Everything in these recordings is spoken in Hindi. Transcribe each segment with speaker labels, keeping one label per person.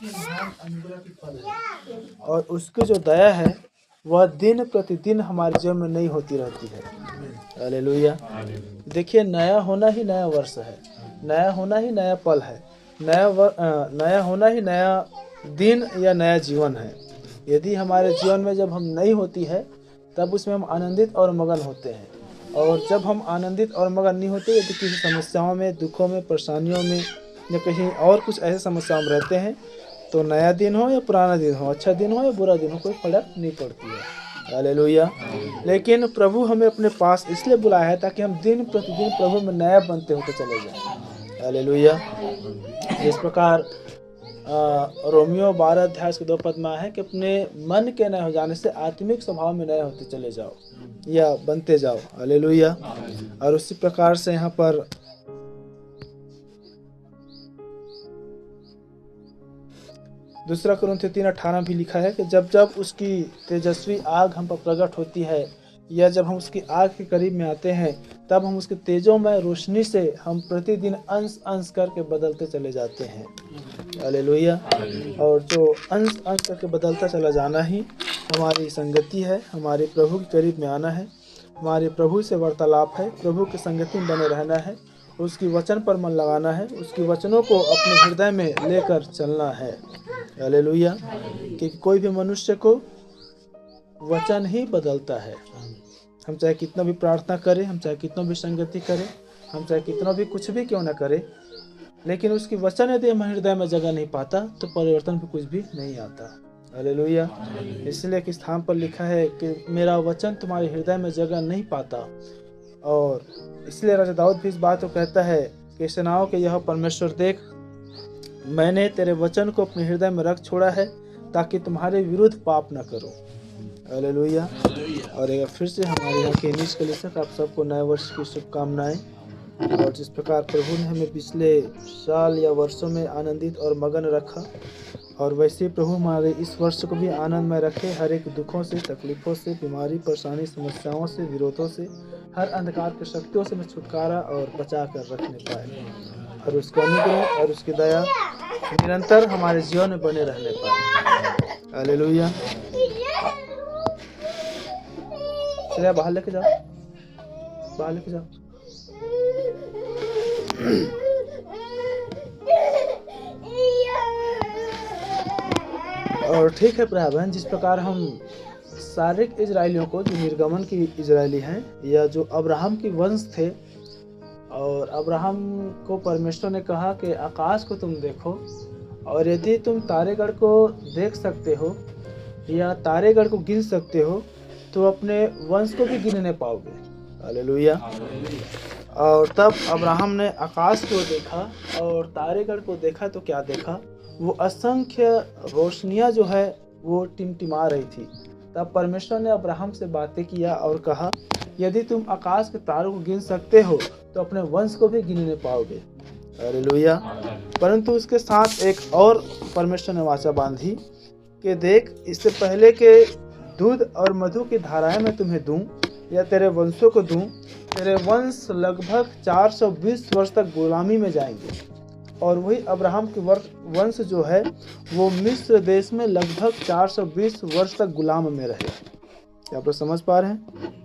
Speaker 1: उसमें महान अनुग्रह की फल है, और उसकी जो दया है वह दिन प्रतिदिन हमारे जीवन में नई होती रहती है। हालेलुया। देखिए, नया होना ही नया वर्ष है, नया होना ही नया पल है, नया होना ही नया दिन या नया जीवन है। यदि हमारे जीवन में जब हम नई होती है तब उसमें हम आनंदित और मगन होते हैं, और जब हम आनंदित और मगन नहीं होते, यदि किसी समस्याओं में, दुखों में, परेशानियों में या कहीं और कुछ ऐसे समस्याओं में रहते हैं, तो नया दिन हो या पुराना दिन हो, अच्छा दिन हो या बुरा दिन हो, कोई फर्क नहीं पड़ती है। हालेलुया। लेकिन प्रभु हमें अपने पास इसलिए बुलाया है ताकि हम दिन प्रतिदिन प्रभु में नया बनते होते चले जाएं। हालेलुया। जिस प्रकार रोमियो 12 अध्याय के 2 पद में है कि अपने मन के नए हो जाने से आत्मिक स्वभाव में नए होते चले जाओ या बनते जाओ। हालेलुया। और उसी प्रकार से यहाँ पर दूसरा कुरिन्थियों 3:18 भी लिखा है कि जब जब उसकी तेजस्वी आग हम पर प्रकट होती है, या जब हम उसकी आग के करीब में आते हैं, तब हम उसके तेजोमय रोशनी से हम प्रतिदिन अंश अंश करके बदलते चले जाते हैं। हालेलुया। और जो अंश अंश करके बदलता चला जाना ही हमारी संगति है, हमारे प्रभु के करीब में आना है, हमारे प्रभु से वार्तालाप है, प्रभु की संगति में बने रहना है, उसकी वचन पर मन लगाना है, उसकी वचनों को अपने हृदय में लेकर चलना है। हालेलुया। कि कोई भी मनुष्य को वचन ही बदलता है। हम चाहे कितना भी प्रार्थना करें, हम चाहे कितना भी संगति करें, हम चाहे कितना भी कुछ भी क्यों ना करें, लेकिन उसकी वचन यदि हमारे हृदय में जगह नहीं पाता तो परिवर्तन भी कुछ भी नहीं आता। हालेलुया। इसलिए कि स्थान पर लिखा है कि मेरा वचन तुम्हारे हृदय में जगह नहीं पाता, और इसलिए राजा दाऊद भी इस बात को कहता है कि सेनाओं के यह परमेश्वर देख, मैंने तेरे वचन को अपने हृदय में रख छोड़ा है ताकि तुम्हारे विरुद्ध पाप न करो। हालेलुया। और एक फिर से हमारे यहाँ के नीच कलीसिया आप सबको नए वर्ष की शुभकामनाएं। और जिस प्रकार प्रभु ने हमें पिछले साल या वर्षों में आनंदित और मगन रखा, और वैसे प्रभु हमारे इस वर्ष को भी आनंदमय रखे, हर एक दुखों से, तकलीफों से, बीमारी, परेशानी, समस्याओं से, विरोधों से, हर अंधकार की शक्तियों से हमें छुटकारा और बचा कर रखने पाए, और उसका अनुग्रह और उसकी दया निरंतर हमारे जीवन में बने रहने पाए। हालेलुया। चलिए बाहर लेके जाओ, बाहर लेके जाओ। और ठीक है प्रिय बहन, जिस प्रकार हम सारे इजरायलियों को, जो निर्गमन की इजरायली हैं या जो अब्राहम की वंश थे, और अब्राहम को परमेश्वर ने कहा कि आकाश को तुम देखो, और यदि तुम तारेगढ़ को देख सकते हो या तारेगढ़ को गिन सकते हो तो अपने वंश को भी गिनने पाओगे। हालेलुया। और तब अब्राहम ने आकाश को देखा और तारेगढ़ को देखा तो क्या देखा, वो असंख्य रोशनियां जो है वो टिमटिमा रही थी। तब परमेश्वर ने अब्राहम से बातें किया और कहा, यदि तुम आकाश के तारों को गिन सकते हो तो अपने वंश को भी गिनने पाओगे। हालेलुया। परंतु उसके साथ एक और परमेश्वर ने वाचा बांधी कि देख, इससे पहले के दूध और मधु की धाराएं मैं तुम्हें दूं या तेरे वंशों को दूं, तेरे वंश लगभग 420 वर्ष तक गुलामी में जाएंगे। और वही अब्राहम के वंश जो है वो मिस्र देश में लगभग 420 वर्ष तक गुलाम में रहे। आप लोग समझ पा रहे हैं?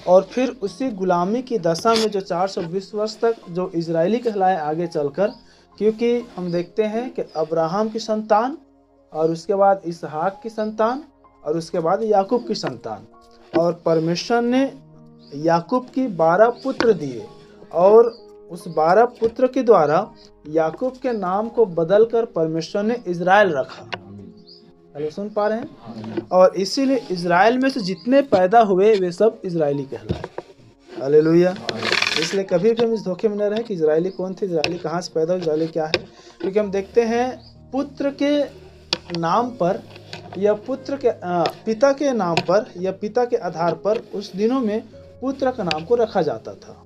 Speaker 1: और फिर उसी गुलामी की दशा में जो 420 वर्ष तक जो इजरायली कहलाए आगे चलकर, क्योंकि हम देखते हैं कि अब्राहम की संतान, और उसके बाद इसहाक की संतान, और उसके बाद याकूब की संतान, और परमेश्वर ने याकूब की 12 पुत्र दिए, और उस 12 पुत्र के द्वारा याकूब के नाम को बदलकर परमेश्वर ने इजराइल रखा। हेलो, सुन पा रहे हैं? और इसीलिए इजराइल में से जितने पैदा हुए वे सब इजरायली कहलाए। हालेलुया। इसलिए कभी भी हम इस धोखे में न रहे कि इजरायली कौन थे, इजरायली कहाँ से पैदा हुए, इजरायली क्या है। क्योंकि हम देखते हैं पुत्र के नाम पर या पुत्र के पिता के नाम पर या पिता के आधार पर उस दिनों में पुत्र का नाम को रखा जाता था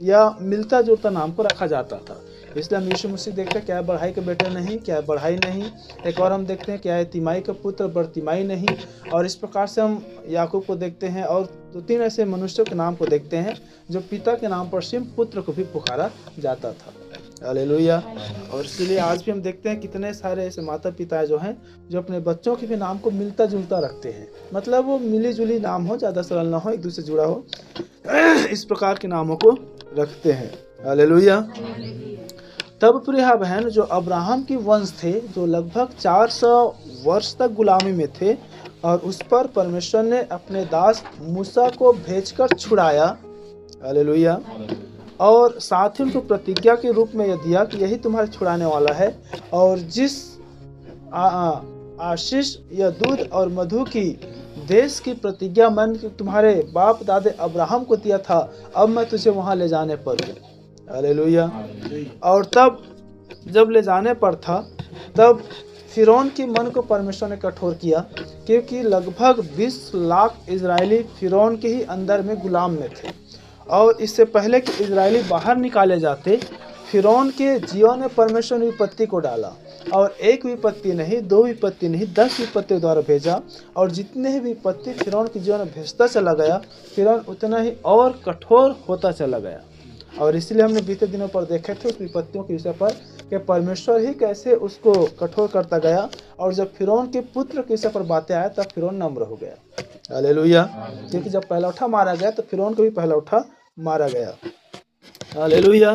Speaker 1: या मिलता जुलता नाम को रखा जाता था। इसलिए हम यीशु मसीह देखते हैं, क्या है बढ़ाई के बेटे नहीं, क्या है बढ़ाई नहीं। एक और हम देखते हैं, क्या है तिमाई का पुत्र बरतिमाई नहीं। और इस प्रकार से हम याकूब को देखते हैं, और 2-3 ऐसे मनुष्यों के नाम को देखते हैं जो पिता के नाम पर सिर्फ पुत्र को भी पुकारा जाता था। हालेलुया। और इसलिए आज भी हम देखते हैं कितने सारे ऐसे माता पिता जो हैं जो अपने बच्चों के भी नाम को मिलता जुलता रखते हैं, मतलब वो मिली जुली नाम हो, ज़्यादा सरल ना हो, एक दूसरे से जुड़ा हो, इस प्रकार के नामों को रखते हैं। हालेलुया। तब प्रिय बहन, जो अब्राहम की वंश थे, जो लगभग 400 वर्ष तक गुलामी में थे, और उस पर परमेश्वर ने अपने दास मूसा को भेजकर छुड़ाया। हालेलुया। और साथ ही उनको प्रतिज्ञा के रूप में यह दिया कि यही तुम्हारे छुड़ाने वाला है, और जिस आशीष या दूध और मधु की देश की प्रतिज्ञा मैंने तुम्हारे बाप दादे अब्राहम को दिया था, अब मैं तुझे वहां ले जाने पर हूँ। हालेलुया। और तब जब ले जाने पर था, तब फिरौन के मन को परमेश्वर ने कठोर किया, क्योंकि लगभग 20 लाख इजरायली फिरौन के ही अंदर में गुलाम में थे। और इससे पहले कि इजरायली बाहर निकाले जाते, फिरौन के जीवन में परमेश्वर ने विपत्ति को डाला, और एक विपत्ति नहीं, 2 विपत्ति नहीं, 10 विपत्ति द्वारा भेजा। और जितने ही विपत्ति फिरौन के जीवन में भेजता चला गया, फिरौन उतना ही और कठोर होता चला गया। और इसलिए हमने बीते दिनों पर देखे थे उस विपत्तियों के विषय पर कि परमेश्वर ही कैसे उसको कठोर करता गया, और जब फिरौन के पुत्र के विषय पर बातें आया तब फिरौन नम्र हो गया। हालेलुया। क्योंकि जब पहला उठा मारा गया तो फिरौन को भी पहला उठा मारा गया। हालेलुया।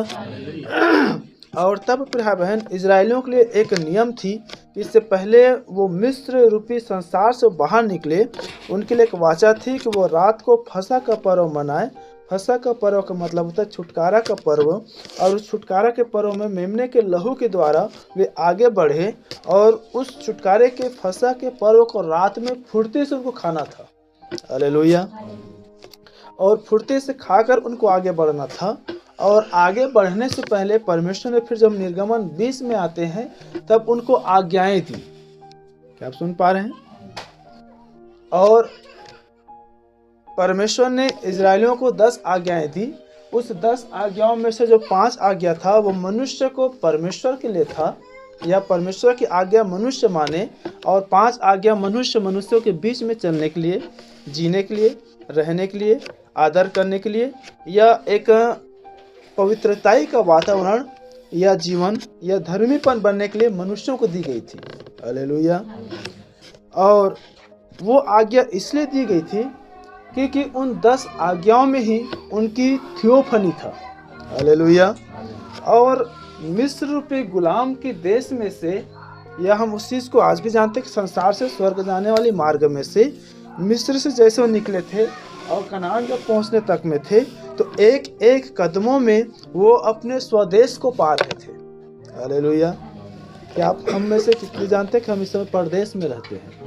Speaker 1: और तब प्रिय बहन, इजरायलियों के लिए एक नियम थी कि इससे पहले वो मिस्र रूपी संसार से बाहर निकले, उनके लिए एक वाचा थी कि वो रात को फसह का पर्व मनाए। फसह का पर्व का मतलब होता है छुटकारा का पर्व, और उस छुटकारा के पर्व में मेमने के लहू के द्वारा वे आगे बढ़े, और उस छुटकारे के फसह के पर्व को रात में फुर्ती से उनको खाना था। हालेलुया। और फुर्ती से खाकर उनको आगे बढ़ना था। और आगे बढ़ने से पहले परमेश्वर ने फिर जब निर्गमन 20 में आते हैं तब उनको आज्ञाएं दी। क्या आप सुन पा रहे हैं? और परमेश्वर ने इजरायलियों को 10 आज्ञाएं दी। उस 10 आज्ञाओं में से जो 5 आज्ञा था वो मनुष्य को परमेश्वर के लिए था, या परमेश्वर की आज्ञा मनुष्य माने, और 5 आज्ञा मनुष्यों के बीच में चलने के लिए, जीने के लिए, रहने के लिए, आदर करने के लिए, या एक पवित्रताई का वातावरण या जीवन या धर्मीपन बनने के लिए मनुष्यों को दी गई थी। हालेलुया। और वो आज्ञा इसलिए दी गई थी क्योंकि उन 10 आज्ञाओं में ही उनकी थियोफनी था। हालेलुया। और मिस्र रूपी गुलाम के देश में से, या हम उस चीज़ को आज भी जानते हैं कि संसार से स्वर्ग जाने वाली मार्ग में से, मिस्र से जैसे वो निकले थे और कनान जब पहुंचने तक में थे, तो एक एक कदमों में वो अपने स्वदेश को पा रहे थे। हालेलुया। क्या आप हम में से कितने जानते हैं कि हम इस समय परदेश में रहते हैं?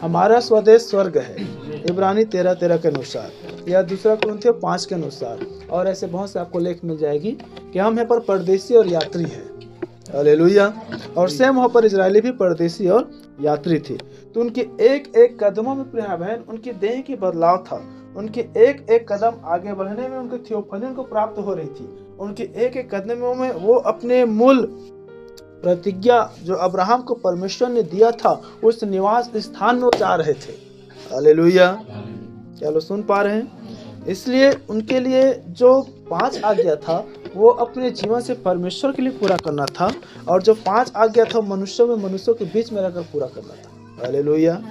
Speaker 1: हमारा स्वदेश स्वर्ग है, इब्रानी 13:13 के अनुसार, या 2 कुरिन्थियों 5 के अनुसार, और ऐसे बहुत से आपको लेख मिल जाएगी कि हम यहाँ पर परदेशी और यात्री हैं। हालेलुया। और सेम वहाँ पर इजरायली भी परदेशी और यात्री थे। तो उनके एक एक कदमों में प्रिय बहन उनकी देह की बदलाव था। उनके एक एक कदम आगे बढ़ने में उनकी थियोफनी उनको प्राप्त हो रही थी। उनके एक एक कदम में वो अपने मूल प्रतिज्ञा जो अब्राहम को परमेश्वर ने दिया था उस निवास स्थान में वो जा रहे थे। हालेलुया। क्या लोग सुन पा रहे हैं? इसलिए उनके लिए जो 5 आज्ञा था वो अपने जीवन से परमेश्वर के लिए पूरा करना था, और जो 5 आज्ञा था मनुष्यों के बीच में रहकर पूरा करना था। हालेलुया।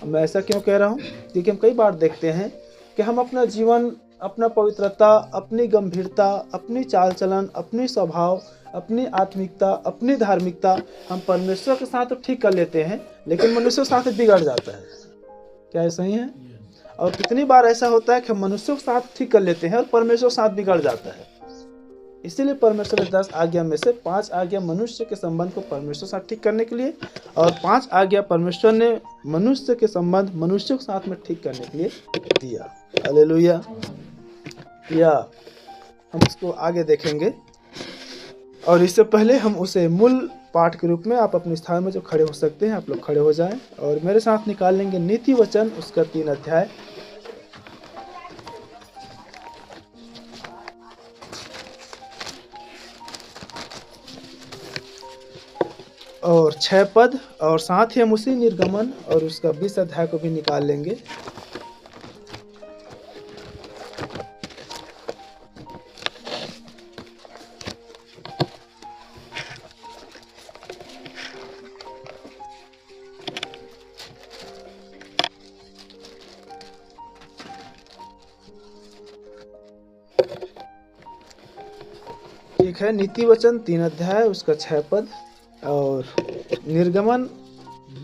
Speaker 1: मैं ऐसा क्यों कह रहा हूँ? क्योंकि हम कई बार देखते हैं कि हम अपना जीवन, अपना पवित्रता, अपनी गंभीरता, अपनी चाल चलन, अपनी स्वभाव, अपनी आत्मिकता, अपनी धार्मिकता हम परमेश्वर के साथ तो ठीक कर लेते हैं, लेकिन मनुष्यों के साथ बिगड़ जाता है। क्या ऐसा ही है? और कितनी बार ऐसा होता है कि हम मनुष्यों के साथ ठीक कर लेते हैं और परमेश्वर के साथ बिगड़ जाता है। इसीलिए परमेश्वर ने 10 आज्ञा में से 5 आज्ञा मनुष्य के संबंध को परमेश्वर के साथ ठीक करने के लिए, और 5 आज्ञा परमेश्वर ने मनुष्य के संबंध मनुष्यों के साथ में ठीक करने के लिए दिया। हालेलुया। या हम इसको आगे देखेंगे, और इससे पहले हम उसे मूल पाठ के रूप में, आप अपने स्थान में जो खड़े हो सकते हैं आप लोग खड़े हो जाएं, और मेरे साथ निकाल लेंगे नीति वचन उसका 3 अध्याय और 6 पद, और साथ ही हम उसी निर्गमन और उसका 20 अध्याय को भी निकाल लेंगे। ठीक है, नीति वचन 3 अध्याय उसका 6 पद और निर्गमन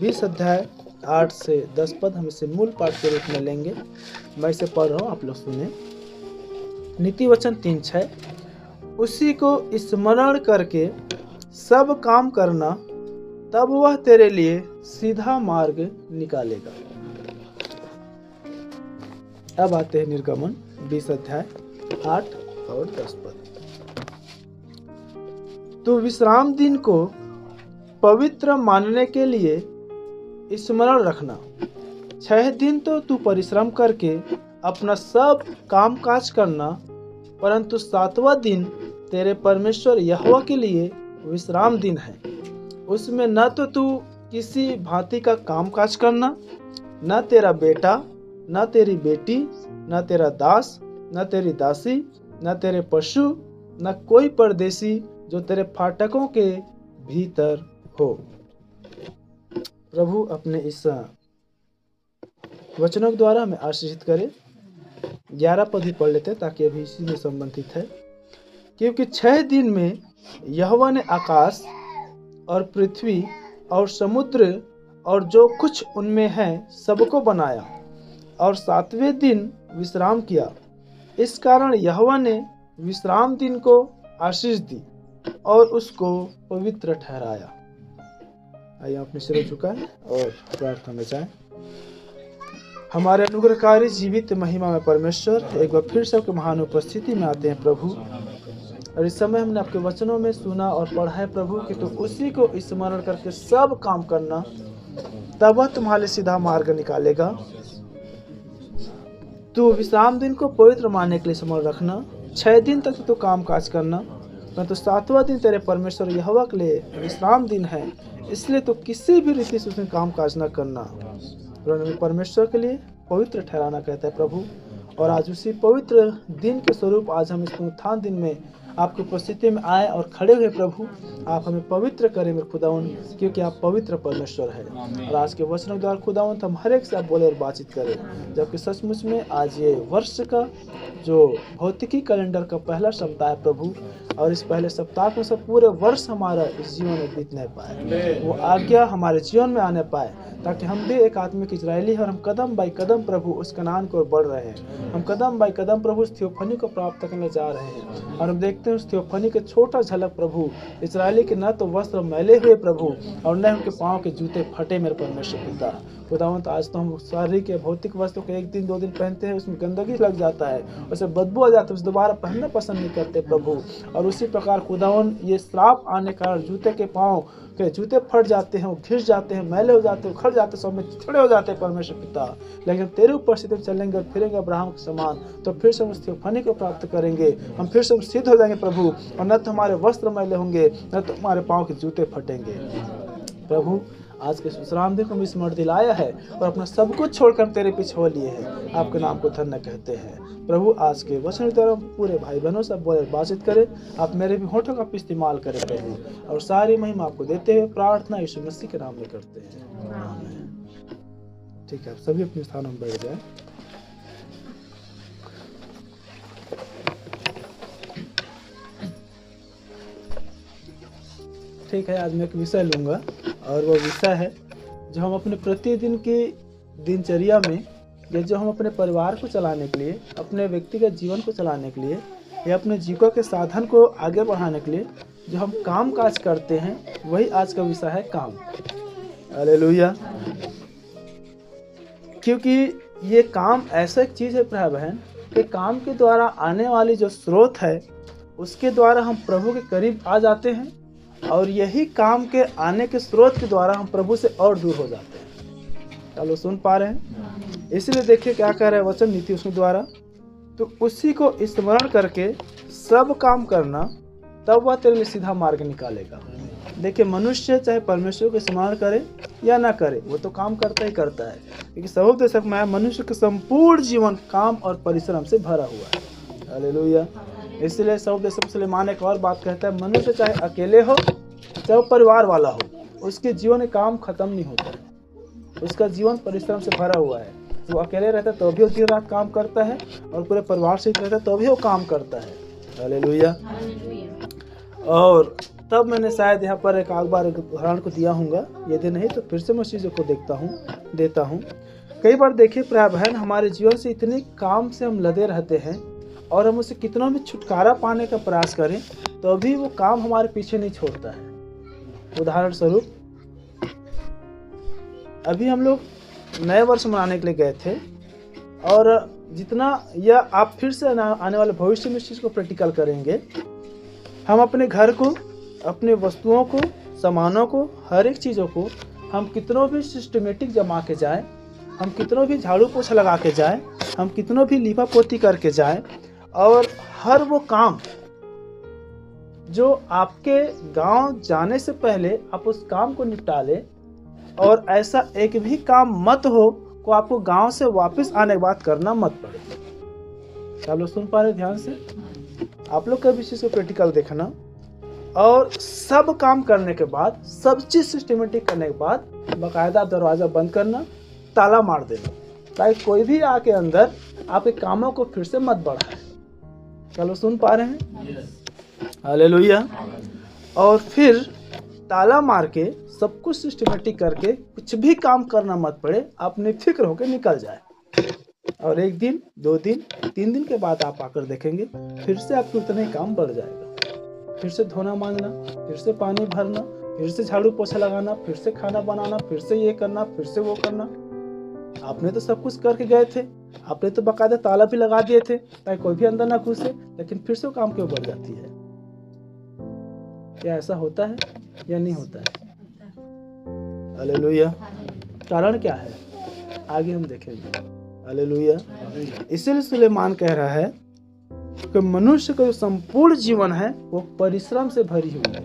Speaker 1: 20 अध्याय 8 से 10 पद हम इसे मूल पाठ के रूप में लेंगे। मैं इसे पढ़ रहा हूँ, आप लोग सुने। नीति वचन 3:6 उसी को स्मरण करके सब काम करना, तब वह तेरे लिए सीधा मार्ग निकालेगा। अब आते हैं निर्गमन 20 अध्याय 8 और 10 पद। तू विश्राम दिन को पवित्र मानने के लिए स्मरण रखना। 6 दिन तो तू परिश्रम करके अपना सब काम काज करना, परंतु 7वां दिन तेरे परमेश्वर यहोवा के लिए विश्राम दिन है। उसमें न तो तू किसी भांति का काम काज करना, न तेरा बेटा, न तेरी बेटी, न तेरा दास, न तेरी दासी, न तेरे पशु, न कोई परदेशी जो तेरे फाटकों के भीतर हो। प्रभु अपने इस वचनों के द्वारा हमें आशीषित करे। 11 पद ही पढ़ लेते ताकि अभी इसी में संबंधित है। क्योंकि 6 दिन में यहोवा ने आकाश और पृथ्वी और समुद्र और जो कुछ उनमें है सबको बनाया और 7वें दिन विश्राम किया। इस कारण यहोवा ने विश्राम दिन को आशीष दी और उसको पवित्र ठहराया। आइए अपने सिर झुकाएं और प्रार्थना में जाएं। हमारे अनुग्रहकारी जीवित महिमा में परमेश्वर, एक बार फिर सबके महान उपस्थिति में आते हैं प्रभु। और इस समय हमने आपके वचनों में सुना और पढ़ा है प्रभु कि तो उसी को स्मरण करके सब काम करना, तब वह तुम्हारे सीधा मार्ग निकालेगा। तू विश्राम दिन को पवित्र मानने के लिए स्मरण रखना। 6 दिन तक तो काम काज करना, परंतु 7वां दिन तेरे परमेश्वर यहोवा के लिए विश्राम दिन है, इसलिए तो किसी भी रीति से उसमें काम काज न करना, परमेश्वर के लिए पवित्र ठहराना कहता है प्रभु। और आज उसी पवित्र दिन के स्वरूप आज हम इस पुनरुत्थान दिन में आपकी उपस्थिति में आए और खड़े हुए प्रभु, आप हमें पवित्र करें मेरे खुदावन, क्योंकि आप पवित्र परमेश्वर है। और आज के वचनों के द्वारा खुदावन हम हर एक से आप बोले और बातचीत करें, जबकि सचमुच में आज ये वर्ष का जो भौतिकी कैलेंडर का पहला सप्ताह है प्रभु, और इस पहले सप्ताह में सब पूरे वर्ष हमारा इस जीवन में बीत नहीं पाए, वो आज्ञा हमारे जीवन में आने पाए, ताकि हम भी एक आत्मिक इजरायली है और हम कदम बाई कदम प्रभु उस कनान को बढ़ रहे हैं। हम कदम बाई कदम प्रभु उस थियोफनी को प्राप्त करने जा रहे हैं। और हम देखते हैं उस थियोफनी के छोटा झलक प्रभु, इजरायली के न तो वस्त्र मैले हुए प्रभु और न उनके पाँव के जूते फटे मेरे परमेश्वर पिता। खुदावंत आज तो हम शारीरिक के भौतिक वस्तु को 1 दिन 2 दिन पहनते हैं, उसमें गंदगी लग जाता है, उसे बदबू आ जाता है, उसे दोबारा पहनना पसंद नहीं करते प्रभु। और उसी प्रकार खुदावन ये श्राप आने के कारण जूते के पाँव के जूते फट जाते हैं, वो घिस जाते हैं, मैले हो जाते हैं, उखड़ जाते हैं, सब में चिड़े हो जाते हैं परमेश्वर पिता। लेकिन तेरे उपस्थिति में चलेंगे और फिरेंगे अब्राहम के समान, तो फिर से हम उस थियोफनी को प्राप्त करेंगे, हम फिर से सिद्ध हो जाएंगे प्रभु। और न तो हमारे वस्त्र मैले होंगे, न तो हमारे पाँव के जूते फटेंगे प्रभु। आज के विश्राम दिन को भी स्मरण दिलाया है और अपना सब कुछ छोड़कर तेरे पीछे हो लिए हैं, आपके नाम को धन्य कहते हैं प्रभु। आज के वचन की तरफ पूरे भाई बहनों से बोले बातचीत करें, आप मेरे भी होठों का इस्तेमाल करें प्रभु, और सारी महिमा आपको देते हुए प्रार्थना यीशु मसीह के नाम में करते हैं, आमीन। ठीक है, आप सभी अपने स्थानों में बैठ जाए। ठीक है, आज मैं एक विषय लूँगा और वो विषय है जो हम अपने प्रतिदिन की दिनचर्या में, या जो हम अपने परिवार को चलाने के लिए, अपने व्यक्तिगत जीवन को चलाने के लिए, या अपने जीविका के साधन को आगे बढ़ाने के लिए जो हम काम काज करते हैं, वही आज का विषय है काम। हालेलुया। क्योंकि ये काम ऐसा एक चीज़ है भाई बहन कि काम के द्वारा आने वाली जो स्रोत है उसके द्वारा हम प्रभु के करीब आ जाते हैं, और यही काम के आने के स्रोत के द्वारा हम प्रभु से और दूर हो जाते हैं। चलो सुन पा रहे हैं? इसलिए देखिए क्या कह रहा है वचन नीति उसके द्वारा, तो उसी को स्मरण करके सब काम करना, तब वह तेरे लिए सीधा मार्ग निकालेगा। देखिए मनुष्य चाहे परमेश्वर को स्मरण करे या ना करे, वो तो काम करता ही करता है, क्योंकि सबूत दे सकता है मनुष्य का संपूर्ण जीवन काम और परिश्रम से भरा हुआ है। हालेलुया। इसलिए सबूत सुलेमान एक और बात कहता है, मनुष्य चाहे अकेले हो चाहे वो परिवार वाला हो, उसके जीवन में काम खत्म नहीं होता है, उसका जीवन परिश्रम से भरा हुआ है। वो अकेले रहता है तो भी वो दिन रात काम करता है, और पूरे परिवार से रहता है तो भी वो काम करता है। हालेलुया। और तब मैंने शायद यहाँ पर एक बार एक उदाहरण को दिया होगा, यदि नहीं तो फिर से मैं उस चीज़ों को देता हूँ। कई बार देखिए प्रिय बहन, हमारे जीवन से इतने काम से हम लदे रहते हैं और हम उसे कितना भी छुटकारा पाने का प्रयास करें तो अभी वो काम हमारे पीछे नहीं छोड़ता है। उदाहरण स्वरूप, अभी हम लोग नए वर्ष मनाने के लिए गए थे, और जितना या आप फिर से आने वाले भविष्य में इस चीज़ को प्रैक्टिकल करेंगे, हम अपने घर को, अपने वस्तुओं को, सामानों को, हर एक चीज़ों को हम कितनों भी सिस्टमेटिक जमा के जाएं, हम कितनों भी झाड़ू पोछा लगा के जाएं, हम कितनों भी लीपा पोती करके जाएं, और हर वो काम जो आपके गांव जाने से पहले आप उस काम को निपटा लें, और ऐसा एक भी काम मत हो को आपको गांव से वापस आने के बाद करना मत पड़े। क्या लोग सुन पा रहे ध्यान से? आप लोग कभी इस चीज़ को प्रैक्टिकल देखना, और सब काम करने के बाद, सब चीज़ सिस्टमेटिक करने के बाद बाकायदा दरवाज़ा बंद करना, ताला मार देना, ताकि कोई भी आके अंदर आपके कामों को फिर से मत बढ़ाए। क्या लोग सुन पा रहे हैं? हालेलुया। और फिर ताला मार के सब कुछ सिस्टमेटिक करके कुछ भी काम करना मत पड़े, आप निफिक्र होकर निकल जाए, और 1 दिन, 2 दिन, 3 दिन के बाद आप आकर देखेंगे फिर से आपके उतने ही काम बढ़ जाएगा। फिर से धोना मांजना, फिर से पानी भरना, फिर से झाड़ू पोछा लगाना, फिर से खाना बनाना, फिर से ये करना, फिर से वो करना। आपने तो सब कुछ करके गए थे, आपने तो बाकायदा ताला भी लगा दिए थे ताकि कोई भी अंदर ना घुसे, लेकिन फिर से वो काम क्यों बढ़ जाती है? क्या ऐसा होता है या नहीं होता है? हालेलुया। कारण क्या है आगे हम देखेंगे। हालेलुया। इसीलिए सुलेमान कह रहा है कि मनुष्य का जो संपूर्ण जीवन है वो परिश्रम से भरी हुई है।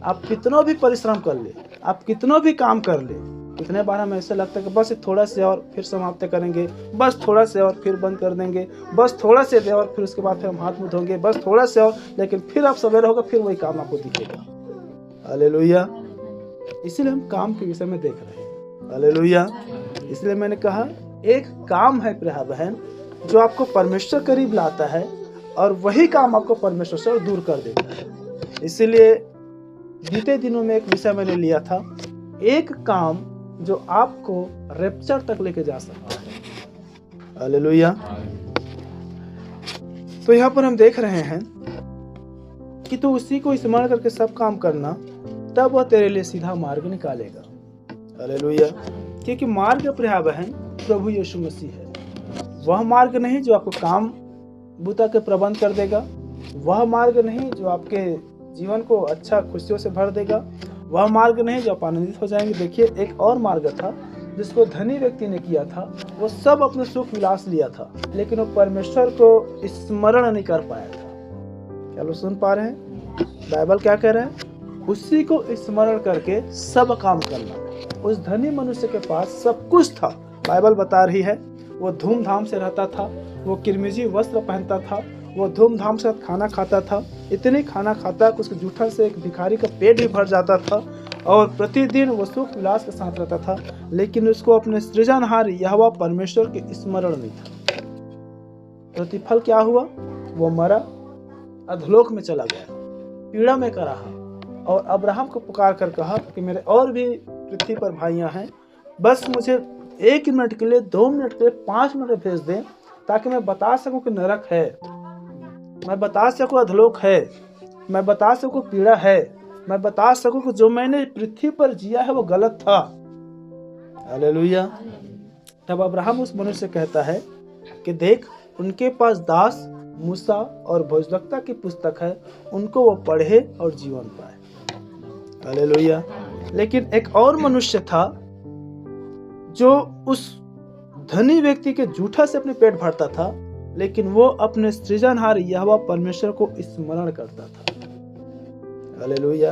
Speaker 1: आप कितना भी परिश्रम कर ले, आप कितना भी काम कर ले, कितने बार हमें ऐसा लगता है कि बस थोड़ा से और फिर समाप्त करेंगे, बस थोड़ा से और फिर बंद कर देंगे, बस थोड़ा से दे और फिर उसके बाद फिर हम हाथ मुंह धोंगे, बस थोड़ा से और, लेकिन फिर आप सवेरे होगा फिर वही काम आपको दिखेगा। हालेलुया। इसीलिए हम काम के विषय में देख रहे हैं। हालेलुया। इसलिए मैंने कहा एक काम है प्रिय बहन जो आपको परमेश्वर करीब लाता है, और वही काम आपको परमेश्वर से दूर कर देता है। इसीलिए बीते दिनों में एक विषय मैंने लिया था, एक काम जो आपको रैप्चर तक लेके जा सकता है। हालेलुया। तो यहाँ पर हम देख रहे हैं कि तू उसी को स्मरण करके सब काम करना, तब वह तेरे लिए सीधा मार्ग निकालेगा। हालेलुया। क्योंकि मार्ग प्रिय बहन प्रभु यीशु मसीह है। वह मार्ग नहीं जो आपको काम बूता के प्रबंध कर देगा, वह मार्ग नहीं जो आपके जीवन को अच्छा खुशियों से भर देगा, वह मार्ग नहीं जो आप आनंदित हो जाएंगे। देखिए एक और मार्ग था जिसको धनी व्यक्ति ने किया था, वो सब अपने सुख विलास लिया था, लेकिन वो परमेश्वर को स्मरण नहीं कर पाया था। क्या लोग सुन पा रहे हैं? बाइबल क्या कह रहा है? उसी को स्मरण करके सब काम करना। उस धनी मनुष्य के पास सब कुछ था। बाइबल बता रही है वो धूमधाम से रहता था, वो किरमिजी वस्त्र पहनता था, वो धूमधाम से खाना खाता था, इतने खाना खाता कि उसके जूठा से एक भिखारी का पेट भी भर जाता था, और प्रतिदिन वो सुख विलास के साथ रहता था, लेकिन उसको अपने सृजनहार यहोवा परमेश्वर के स्मरण नहीं था। प्रतिफल क्या हुआ? वो मरा, अधोलोक में चला गया, पीड़ा में कराहा, और अब्राहम को पुकार कर कहा कि मेरे और भी पृथ्वी पर भाइयां हैं, बस मुझे 1 मिनट के लिए, 2 मिनट के लिए, 5 मिनट भेज दें, ताकि मैं बता सकूं कि नरक है, मैं बता सकूं अधोलोक है, मैं बता सकूं पीड़ा है, मैं बता सकूं कि जो मैंने पृथ्वी पर जिया है वो गलत था। हालेलुया। तब अब्राहम उस मनुष्य से कहता है कि देख, उनके पास दास, मूसा और भविष्यवक्ता की पुस्तक है, उनको वो पढ़े और जीवन पाए। हालेलुया। लेकिन एक और मनुष्य था जो उस धनी व्यक्ति के जूठा से अपने पेट भरता था, लेकिन वो अपने सृजनहार यहोवा परमेश्वर को स्मरण करता था। हालेलुया।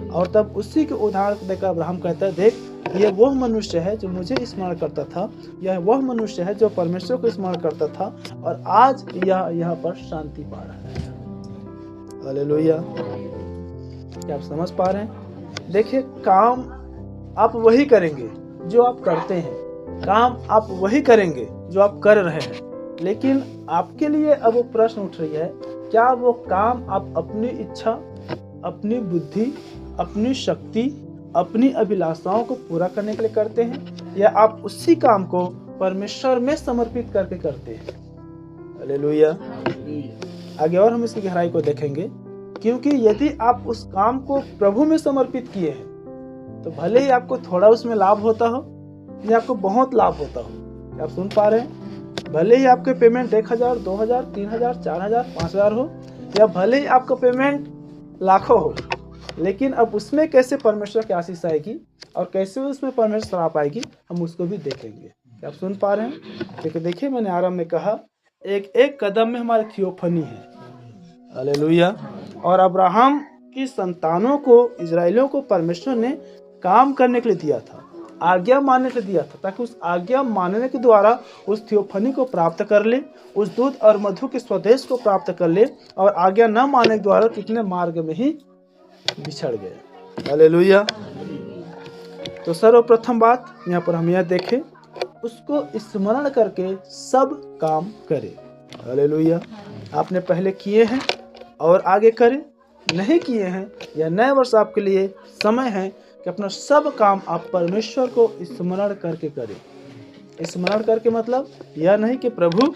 Speaker 1: और तब उसी के उदाहरण देकर अब्राहम कहता है, देख यह वह मनुष्य है जो मुझे स्मरण करता था, यह वह मनुष्य है जो परमेश्वर को स्मरण करता था, और आज यह यहाँ पर शांति पा रहा है। हालेलुया। क्या आप समझ पा रहे हैं? देखिए काम आप वही करेंगे जो आप करते हैं। काम आप वही करेंगे जो आप कर रहे हैं। लेकिन आपके लिए अब वो प्रश्न उठ रही है, क्या वो काम आप अपनी इच्छा, अपनी बुद्धि, अपनी शक्ति, अपनी अभिलाषाओं को पूरा करने के लिए करते हैं, या आप उसी काम को परमेश्वर में समर्पित करके करते हैं? हालेलुया। आगे और हम इसकी गहराई को देखेंगे, क्योंकि यदि आप उस काम को प्रभु में समर्पित किए हैं तो भले ही आपको थोड़ा उसमें लाभ होता हो या आपको बहुत लाभ होता हो। आप सुन पा रहे हैं? भले ही आपके पेमेंट 1000, 2000, 3000, 4000, 5000 हो, या भले ही आपका पेमेंट लाखों हो, लेकिन अब उसमें कैसे परमेश्वर की आशीष आएगी और कैसे उसमें परमेश्वर श्राप आएगी, हम उसको भी देखेंगे। आप सुन पा रहे हैं? क्योंकि देखिए, मैंने आरंभ में कहा, एक एक कदम में हमारी थियोफनी है। हालेलुया। और अब्राहम की संतानों को, इजराइलियों को परमेश्वर ने काम करने के लिए दिया था, आज्ञा मानने के लिए दिया था, ताकि उस आज्ञा मानने के द्वारा उस थियोफनी को प्राप्त कर ले, उस दूध और मधु के स्वदेश को प्राप्त कर ले, और आज्ञा न मानने के द्वारा कितने मार्ग में ही बिछड़ गए। हालेलुया। तो सर्वप्रथम बात यहाँ पर हम यह देखें, उसको स्मरण करके सब काम करे। हालेलुया। आपने पहले किए हैं और आगे करें, नहीं किए हैं या नए वर्ष आपके लिए समय है कि अपना सब काम आप परमेश्वर को स्मरण करके करें। स्मरण करके मतलब यह नहीं कि प्रभु,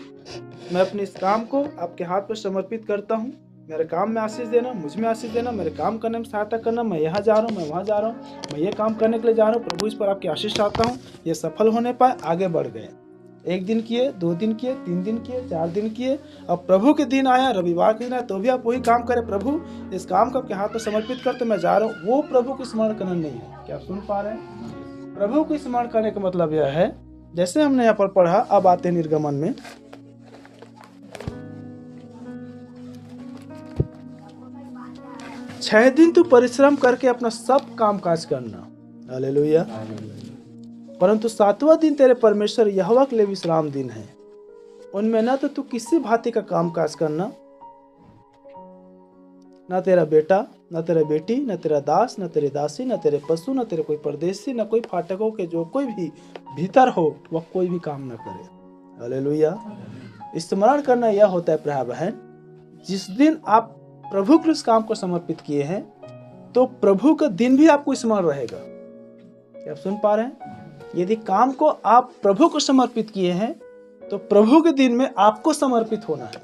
Speaker 1: मैं अपने इस काम को आपके हाथ पर समर्पित करता हूँ, मेरे काम में आशीष देना, मुझ में आशीष देना, मेरे काम करने में सहायता करना, मैं यहाँ जा रहा हूँ, मैं वहाँ जा रहा हूँ, मैं ये काम करने के लिए जा रहा हूँ, प्रभु इस पर आपकी आशीष चाहता हूँ, ये सफल होने पाए। आगे बढ़ गए, 1 दिन किए, 2 दिन किए, 3 दिन किए, 4 दिन किए, अब प्रभु के दिन आया, रविवार के दिन आया, तो भी आप वही काम करें, प्रभु इस काम को आपके हाथ पर समर्पित करते मैं जा रहा हूँ, वो प्रभु को स्मरण करना नहीं है। क्या आप सुन पा रहे हैं? प्रभु को स्मरण करने का मतलब यह है, जैसे हमने यहाँ पर पढ़ा, अब आते हैं निर्गमन में, 6 दिन तू परिश्रम करके अपना सब काम काज करना। हालेलुया। परंतु 7वां दिन तेरे परमेश्वर यहोवा के लिए विश्राम दिन है, उनमें न तो तू किसी भांति का काम काज करना, न तेरा बेटा, न तेरा बेटी, न तेरा दास, न तेरी दासी, न तेरे पशु, न तेरे कोई परदेशी, न कोई फाटकों के जो कोई भी भीतर हो, वह कोई भी काम न करे। हालेलुया। स्मरण करना यह होता है प्रिय बहन, जिस दिन आप प्रभु के उस काम को समर्पित किए हैं, तो प्रभु का दिन भी आपको स्मरण रहेगा। क्या आप सुन पा रहे हैं? यदि काम को आप प्रभु को समर्पित किए हैं, तो प्रभु के दिन में आपको समर्पित होना है।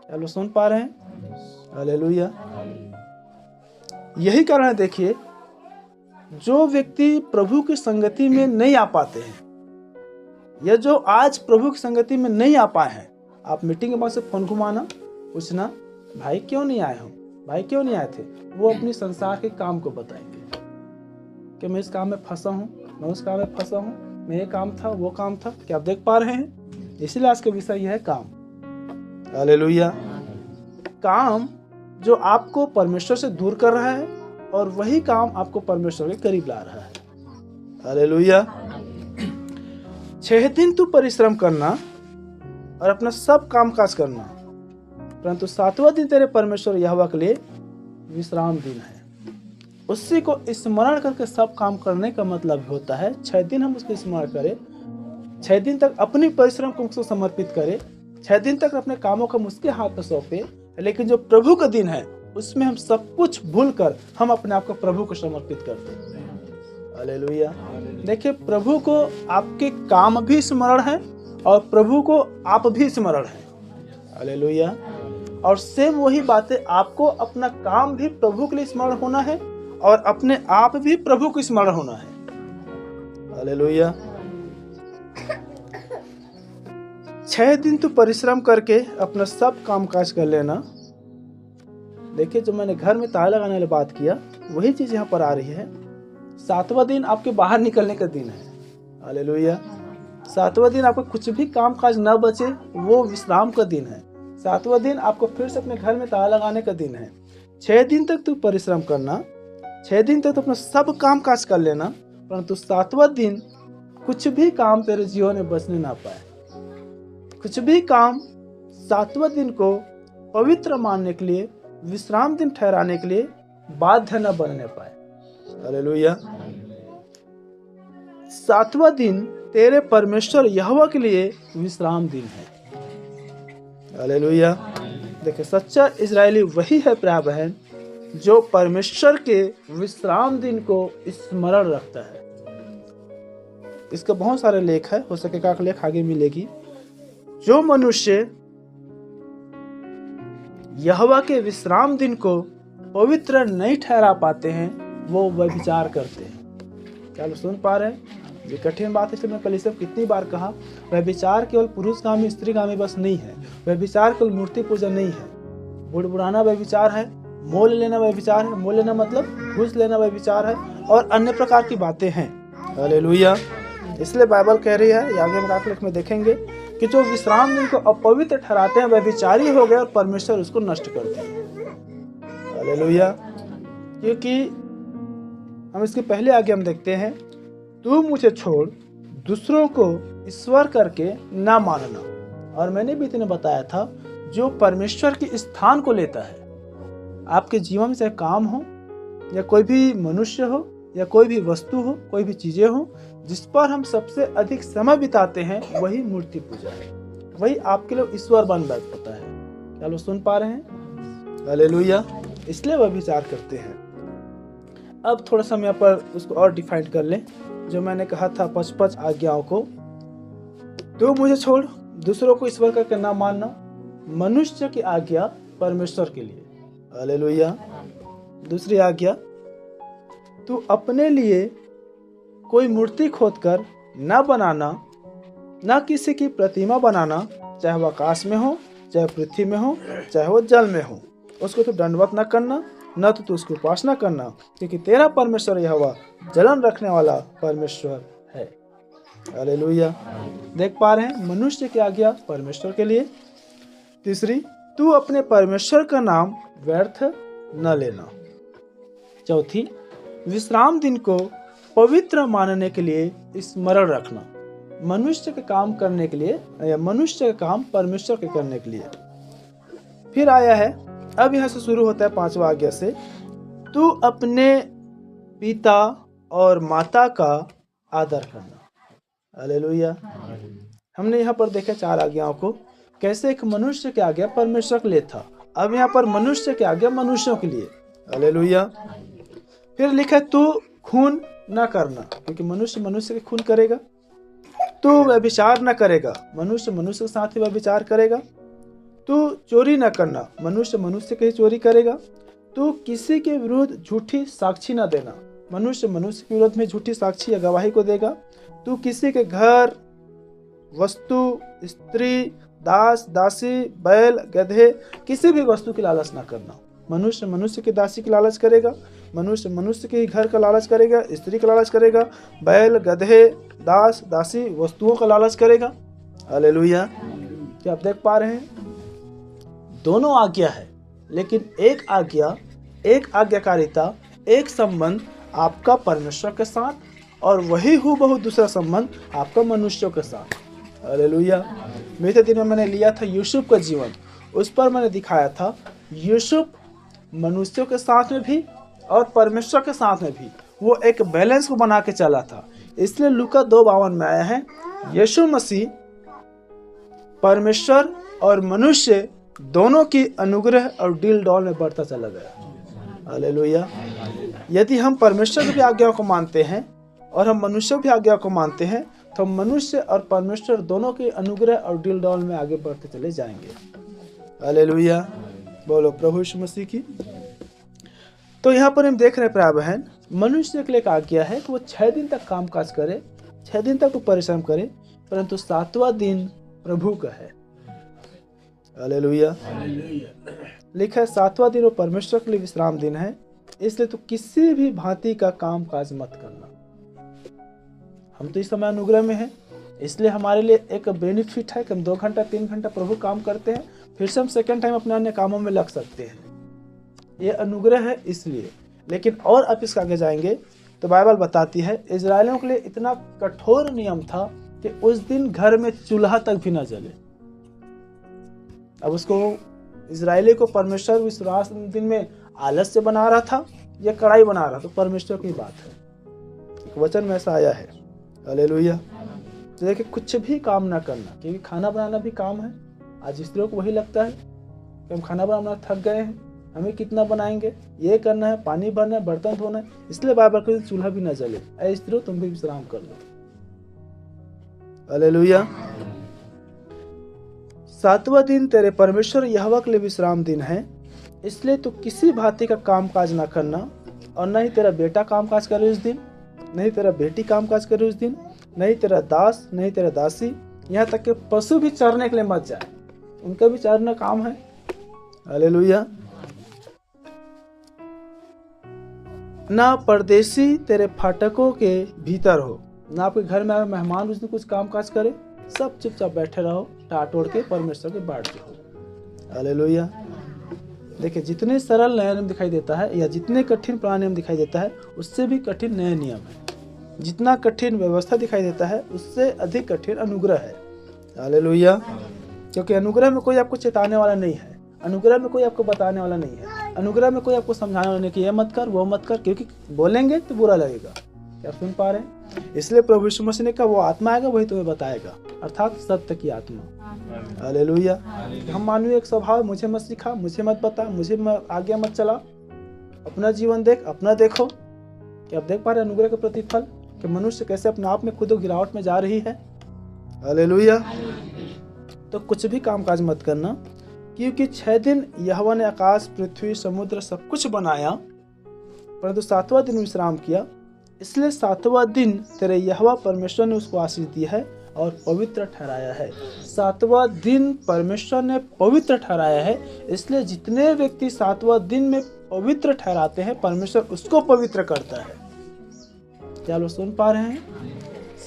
Speaker 1: क्या लोग सुन पा रहे हैं? हालेलुया। यही कारण है, देखिए, जो व्यक्ति प्रभु की संगति में नहीं आ पाते हैं, या जो आज प्रभु की संगति में नहीं आ पाए हैं, आप मीटिंग के बाद से फोन घुमाना, पूछना, भाई क्यों नहीं आए हो, भाई क्यों नहीं आए थे, वो अपनी संसार के काम को बताएंगे कि मैं इस काम में फंसा हूँ, मैं उस काम में फंसा हूँ, मैं ये काम था, वो काम था। क्या आप देख पा रहे हैं? इसीलिए आज का विषय यह है काम। हालेलुया। काम जो आपको परमेश्वर से दूर कर रहा है, और वही काम आपको परमेश्वर के करीब ला रहा है। हालेलुया। 6 दिन तू परिश्रम करना और अपना सब काम काज करना, परंतु 7वां दिन तेरे परमेश्वर यहोवा के लिए विश्राम दिन है। उसी को स्मरण करके सब काम करने का मतलब होता है 6 दिन हम उसको स्मरण करें, 6 दिन तक अपनी परिश्रम को उसको समर्पित करें, 6 दिन तक अपने कामों को उसके हाथ पर सौंपे। लेकिन जो प्रभु का दिन है, उसमें हम सब कुछ भूलकर हम अपने आप को प्रभु को समर्पित करते हैं। हालेलुया। देखिए, प्रभु को आपके काम भी स्मरण है और प्रभु को आप भी स्मरण है। हालेलुया। और सेम वही बातें, आपको अपना काम भी प्रभु के लिए स्मरण होना है और अपने आप भी प्रभु को स्मरण होना है। हालेलुया। 6 दिन तू परिश्रम करके अपना सब काम काज कर लेना। देखिए, जो मैंने घर में ताला लगाने वाली बात किया, वही चीज यहाँ पर आ रही है। 7वां दिन आपके बाहर निकलने का दिन है। हालेलुया। 7वां दिन आपका कुछ भी काम काज न बचे, वो विश्राम का दिन है। 7वां दिन आपको फिर से अपने घर में ताला लगाने का दिन है। 6 दिन तक तू परिश्रम करना, 6 दिन तक तो अपना सब काम काज कर लेना, परंतु 7वां दिन कुछ भी काम तेरे जीवन में बचने ना पाए। कुछ भी काम 7वां दिन को पवित्र मानने के लिए, विश्राम दिन ठहराने के लिए बाध्य न बनने पाए। हालेलुया। सातवां दिन तेरे परमेश्वर यहोवा के लिए विश्राम दिन है। हालेलुया। देखिए, सच्चा इजरायली वही है प्रिय बहन जो परमेश्वर के विश्राम दिन को स्मरण रखता है। इसके बहुत सारे लेख है, हो सके का लेख आगे मिलेगी। जो मनुष्य यहोवा के विश्राम दिन को पवित्र नहीं ठहरा पाते हैं वो व्यभिचार करते हैं। क्या लोग सुन पा रहे हैं? ये कठिन बात है, इसलिए मैं कल सब कितनी बार कहा, व्यभिचार केवल पुरुषगामी स्त्रीगामी बस नहीं है। व्यभिचार केवल मूर्ति पूजा नहीं है, बुड़बुड़ाना व्यभिचार है, मोल लेना व्यभिचार है, मोल लेना मतलब घूस लेना व्यभिचार है, और अन्य प्रकार की बातें हैं। हालेलुया। इसलिए बाइबल कह रही है, आगे हम लेख में देखेंगे कि जो विश्राम दिन को अपवित्र ठहराते हैं व्यभिचारी हो गए और परमेश्वर उसको नष्ट करते हैं। हालेलुया। क्योंकि हम इसके पहले आगे हम देखते हैं, तू मुझे छोड़ दूसरों को ईश्वर करके ना मानना। और मैंने भी इतने बताया था, जो परमेश्वर के स्थान को लेता है आपके जीवन में, चाहे काम हो या कोई भी मनुष्य हो या कोई भी वस्तु हो, कोई भी चीजें हो, जिस पर हम सबसे अधिक समय बिताते हैं वही मूर्ति पूजा है, वही आपके लिए ईश्वर बन बैठता है। क्या लोग सुन पा रहे हैं? हालेलुया। इसलिए वह विचार करते हैं। अब थोड़ा सा हम यहाँ पर उसको और डिफाइन कर लें। जो मैंने कहा था 5 आज्ञाओं को, तो मुझे छोड़ दूसरों को ईश्वर करके ना मानना, मनुष्य की आज्ञा परमेश्वर के लिए। हालेलुया। दूसरी आज्ञा, तू अपने लिए कोई मूर्ति खोदकर न बनाना, न किसी की प्रतिमा बनाना, चाहे वह आकाश में हो, चाहे पृथ्वी में हो, चाहे वह जल में हो। उसको तू दंडवत न करना, न तो तू उसकी उपासना करना, क्योंकि तेरा परमेश्वर यहोवा जलन रखने वाला परमेश्वर है। हालेलुया। देख पा रहे हैं, मनुष्य की आज्ञा परमेश्वर के लिए। तीसरी, तू अपने परमेश्वर का नाम व्यर्थ न लेना। चौथी, विश्राम दिन को पवित्र मानने के लिए स्मरण रखना, मनुष्य के काम करने के लिए या मनुष्य का काम परमेश्वर के करने के लिए। फिर आया है, अब यहाँ से शुरू होता है 5वां आज्ञा से, तू अपने पिता और माता का आदर करना। हालेलुया। हमने यहाँ पर देखा 4 आज्ञाओं को, कैसे एक मनुष्य की आज्ञा परमेश्वर के लिए था, अब यहाँ पर मनुष्य की आज्ञा मनुष्यों के लिए। हालेलुया। फिर लिखा, तू खून न करना, क्योंकि मनुष्य मनुष्य के खून करेगा। तू व्यभिचार न करेगा, मनुष्य मनुष्य के साथ ही व्यभिचार करेगा। तू चोरी न करना, मनुष्य मनुष्य की चोरी करेगा। तू किसी के विरुद्ध झूठी साक्षी न देना, मनुष्य मनुष्य के विरुद्ध में झूठी साक्षी या गवाही को देगा। तू किसी के घर, वस्तु, स्त्री, दास, दासी, बैल, गधे, किसी भी वस्तु की लालच न करना। मनुष्य मनुष्य की दासी की लालच करेगा, मनुष्य मनुष्य के घर का लालच करेगा, स्त्री का लालच करेगा, बैल, गधे, दास, दासी, वस्तुओं का लालच करेगा। हालेलुया। क्या आप देख पा रहे हैं? दोनों आज्ञा है, लेकिन एक आज्ञा, एक आज्ञाकारिता, एक संबंध आपका परमेश्वर के साथ, और वही हूबहू दूसरा संबंध आपका मनुष्यों के साथ। हालेलुया। बीते दिन में मैंने लिया था यूसुफ का जीवन, उस पर मैंने दिखाया था यूसुफ मनुष्यों के साथ में भी और परमेश्वर के साथ में भी वो एक बैलेंस को बना के चला था। इसलिए लूका 2:52 में आया है, यीशु मसीह परमेश्वर और मनुष्य दोनों की अनुग्रह और डील डॉल में बढ़ता चला गया। हालेलुया। यदि हम परमेश्वर की भी आज्ञाओं को मानते हैं और हम मनुष्य की आज्ञा को मानते हैं, तो मनुष्य और परमेश्वर दोनों के अनुग्रह और डील डॉल में आगे बढ़ते चले जाएंगे। हालेलुया। बोलो प्रभु यीशु मसीह की। तो यहाँ पर हम देख रहे हैं प्रिय बहन, मनुष्य के लिए एक आज्ञा है कि वो 6 दिन तक काम काज करे, 6 दिन तक वो परिश्रम करे, परंतु 7वां दिन प्रभु का है। हालेलुया। लिखा है 7वां दिन वो परमेश्वर के लिए विश्राम दिन है, इसलिए तो किसी भी भांति का काम काज मत करना। हम तो इस समय अनुग्रह में हैं, इसलिए हमारे लिए एक बेनिफिट है कि हम 2 घंटा 3 घंटा प्रभु काम करते हैं, फिर से हम सेकंड टाइम अपने अन्य कामों में लग सकते हैं। ये अनुग्रह है इसलिए। लेकिन और आप इसके आगे जाएंगे तो बाइबल बताती है इजरायलियों के लिए इतना कठोर नियम था कि उस दिन घर में चूल्हा तक भी न जले। अब उसको इजरायली को परमेश्वर विश्वास दिन में आलस्य बना रहा था या कड़ाई बना रहा था, तो परमेश्वर की बात है। एक वचन में ऐसा आया है, हालेलुया। तो देखिए कुछ भी काम ना करना, क्योंकि खाना बनाना भी काम है। आज स्त्रियों को वही लगता है कि हम खाना बनाना थक गए हैं, हमें कितना बनाएंगे, ये करना है, पानी भरना है, बर्तन धोना है, इसलिए बार बार कोई चूल्हा भी ना जले। ऐ स्त्रियों तुम भी विश्राम कर लो। हालेलुया। 7वां दिन तेरे परमेश्वर यहोवा के लिए विश्राम दिन है, इसलिए तू किसी भांति का काम काज ना करना, और न ही तेरा बेटा काम काज करे उस दिन, नहीं तेरा बेटी काम काज करे उस दिन, नहीं तेरा दास, नहीं तेरा दासी, यहाँ तक कि पशु भी चरने के लिए मत जाए, उनका भी चरना काम है। हालेलुया। ना परदेसी तेरे फाटकों के भीतर हो, ना आपके घर में मेहमान उस दिन कुछ काम काज करे, सब चुपचाप बैठे रहो, टाट ओढ़ के परमेश्वर के बाट रहो। हालेलुया। देखिए जितने सरल नया नियम दिखाई देता है या जितने कठिन पुराना नियम दिखाई देता है, उससे भी कठिन नया नियम है। जितना कठिन व्यवस्था दिखाई देता है, उससे अधिक कठिन अनुग्रह है। हालेलुया। क्योंकि अनुग्रह में कोई आपको चेताने वाला नहीं है, अनुग्रह में कोई आपको बताने वाला नहीं है, अनुग्रह में कोई आपको समझाने वाला नहीं कि ये मत कर, वो मत कर, क्योंकि बोलेंगे तो बुरा लगेगा। क्या सुन पा रहे हैं? इसलिए प्रभु यीशु मसीह ने कहा वो आत्मा आएगा वही तुम्हें बताएगा, अर्थात सत्य की आत्मा। हालेलुया। हम मानवीय एक स्वभाव, मुझे मत सिखा, मुझे मत बता, मुझे आगे मत चला, अपना जीवन देख, अपना देखो। क्या आप देख पा रहे अनुग्रह के प्रतिफल कि मनुष्य कैसे अपने आप में खुद गिरावट में जा रही है। हालेलुया। तो कुछ भी कामकाज मत करना, क्योंकि 6 दिन यहोवा ने आकाश, पृथ्वी, समुद्र सब कुछ बनाया, परंतु 7वां दिन विश्राम किया, इसलिए 7वां दिन तेरे यहोवा परमेश्वर ने उसको आशीष दी है और पवित्र ठहराया है। 7वां दिन परमेश्वर ने पवित्र ठहराया है, इसलिए जितने व्यक्ति 7वां दिन में पवित्र ठहराते हैं, परमेश्वर उसको पवित्र करता है। क्या लोग सुन पा रहे हैं?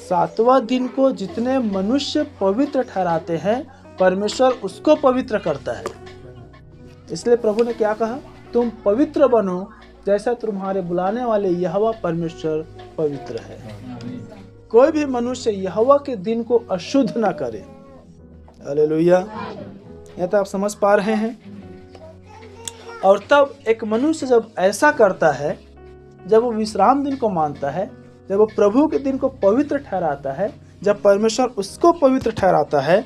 Speaker 1: 7वां दिन को जितने मनुष्य पवित्र ठहराते हैं, परमेश्वर उसको पवित्र करता है। इसलिए प्रभु ने क्या कहा? तुम पवित्र बनो जैसा तुम्हारे बुलाने वाले यहोवा परमेश्वर पवित्र है। कोई भी मनुष्य यहोवा के दिन को अशुद्ध ना करे। हालेलुया। यह तो आप समझ पा रहे हैं। और तब एक मनुष्य जब ऐसा करता है, जब वो विश्राम दिन को मानता है, जब वो प्रभु के दिन को पवित्र ठहराता है, जब परमेश्वर उसको पवित्र ठहराता है,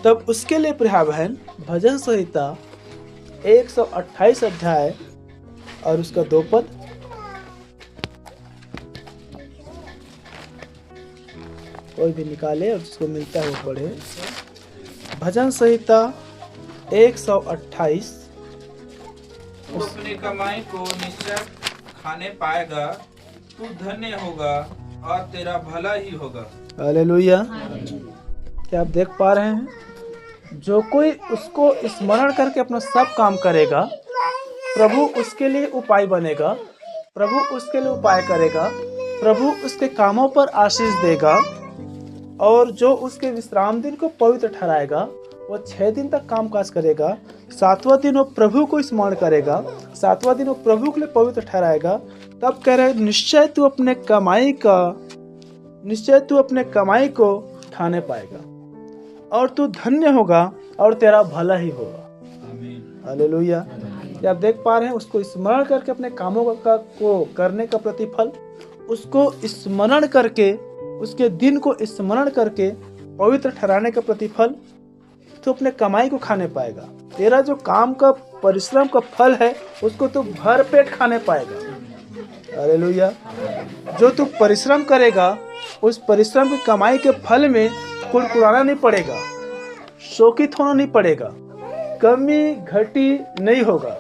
Speaker 1: तब उसके लिए प्रिय बहन भजन संहिता 128 अध्याय और उसका 2 पद, कोई भी निकाले और जिसको मिलता है वो पढ़े। भजन संहिता 128।
Speaker 2: तू अपनी कमाई को निश्चय खाने पाएगा, तू धन्य होगा और तेरा भला ही होगा।
Speaker 1: हालेलुया। क्या आप देख पा रहे हैं? जो कोई उसको स्मरण करके अपना सब काम करेगा, प्रभु उसके लिए उपाय बनेगा, प्रभु उसके लिए उपाय करेगा, प्रभु उसके कामों पर आशीष देगा, और जो उसके विश्राम दिन को पवित्र ठहराएगा, वो 6 दिन तक काम काज करेगा। 7वां दिन वो प्रभु को स्मरण करेगा, 7वां दिन वो प्रभु के लिए पवित्र ठहराएगा। तब कह रहे निश्चय तू अपने कमाई को खाने पाएगा और तू धन्य होगा और तेरा भला ही होगा। हालेलुया। क्या आप देख पा रहे हैं? उसको स्मरण करके अपने कामों को करने का प्रतिफल, उसको स्मरण करके, उसके दिन को स्मरण करके पवित्र ठहराने का प्रतिफल, तो अपने कमाई को खाने पाएगा। तेरा जो काम का परिश्रम का फल है, उसको तू भर पेट खाने पाएगा। हालेलुया। जो तू परिश्रम करेगा, उस परिश्रम की कमाई के फल में कुड़कुड़ाना नहीं पड़ेगा, शोकित होना नहीं पड़ेगा, कमी घटी नहीं होगा।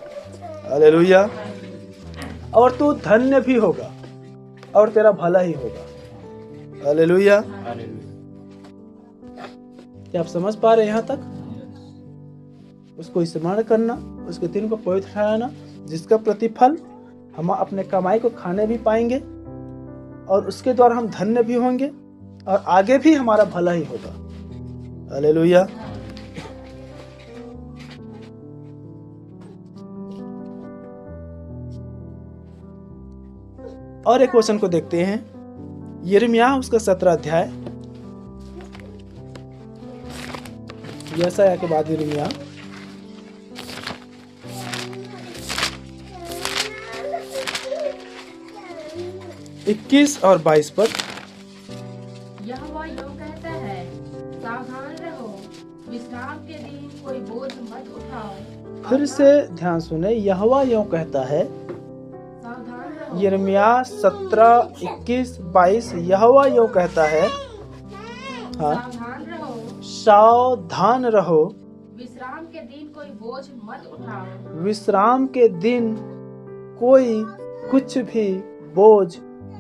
Speaker 1: हालेलुया। और तू धन्य भी होगा और तेरा भला ही होगा। हालेलुया। क्या आप समझ पा रहे हैं? यहाँ तक उसको स्मरण करना, उसके दिन को पवित्र ठहराना, जिसका प्रतिफल हम अपने कमाई को खाने भी पाएंगे और उसके द्वारा हम धन्य भी होंगे और आगे भी हमारा भला ही होगा। हालेलुया। और एक वचन को देखते हैं, यिर्मयाह उसका 17 अध्याय, यशायाह के बाद यिर्मयाह। 21 और 22 पद।
Speaker 3: यहोवा यूं कहता है, सावधान रहो, विश्राम के दिन कोई बोझ मत उठाओ।
Speaker 1: फिर से ध्यान सुने, यहोवा यूं कहता है।
Speaker 3: सावधान रहो,
Speaker 1: यिर्मयाह 17, 21, 22। यहोवा यूं कहता है, हाँ,
Speaker 3: सावधान रहो,
Speaker 1: सावधान रहो,
Speaker 3: विश्राम के दिन कोई बोझ मत उठाओ।
Speaker 1: विश्राम के दिन कोई कुछ भी बोझ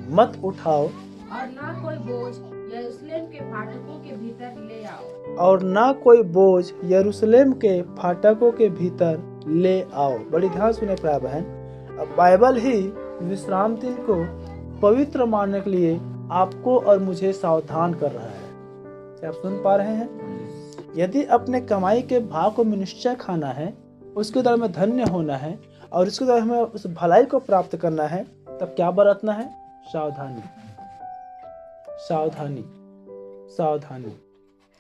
Speaker 1: मत उठाओ,
Speaker 3: और ना कोई बोझ यरूशलेम के फाटकों के भीतर ले आओ।
Speaker 1: और ना कोई बोझ यरूशलेम के फाटकों के भीतर ले आओ। बड़ी ध्यान सुने प्राय बहन, अब बाइबल ही विश्राम दिन को पवित्र मानने के लिए आपको और मुझे सावधान कर रहा है। क्या आप सुन पा रहे हैं? यदि अपने कमाई के भाग को निश्चय खाना है, उसके द्वारा में धन्य होना है और उसके द्वारा हमें उस भलाई को प्राप्त करना है, तब क्या बरतना है? सावधानी, सावधानी, सावधानी।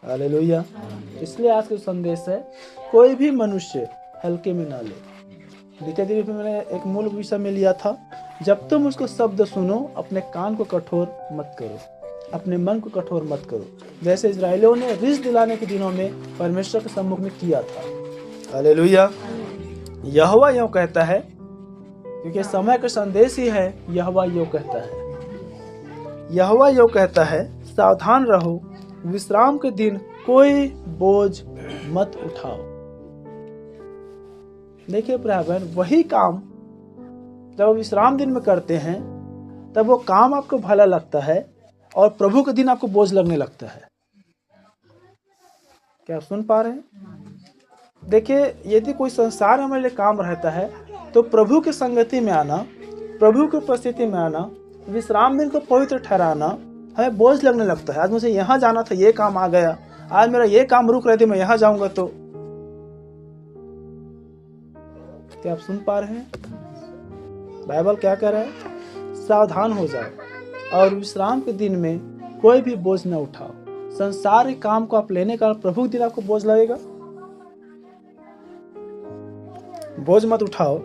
Speaker 1: हालेलुया। इसलिए आज का संदेश है, कोई भी मनुष्य हल्के में ना ले। द्वितीय दिवस में मैंने एक मूल विषय में लिया था, जब तुम उसको शब्द सुनो, अपने कान को कठोर मत करो, अपने मन को कठोर मत करो, जैसे इजराइलियों ने रिस दिलाने के दिनों में परमेश्वर के सम्मुख में किया था। हालेलुया। यहोवा यूं कहता है, क्योंकि समय का संदेश ही है। यहोवा यूं कहता है, यहोवा यूं कहता है, सावधान रहो, विश्राम के दिन कोई बोझ मत उठाओ। देखिए बहन, वही काम जब विश्राम दिन में करते हैं, तब वो काम आपको भला लगता है और प्रभु के दिन आपको बोझ लगने लगता है। क्या आप सुन पा रहे हैं? देखिए, यदि कोई संसार हमारे लिए काम रहता है, तो प्रभु की संगति में आना, प्रभु की उपस्थिति में आना, विश्राम दिन को पवित्र ठहराना हमें बोझ लगने लगता है। आज मुझे यहाँ जाना था, ये काम आ गया, आज मेरा ये काम रुक रहे थे, मैं यहाँ जाऊंगा तो। क्या आप सुन पा रहे हैं? बाइबल क्या कह रहा है? सावधान हो जाओ और विश्राम के दिन में कोई भी बोझ न उठाओ। संसार के काम को आप लेने का, प्रभु के दिन आपको बोझ लगेगा। बोझ मत उठाओ,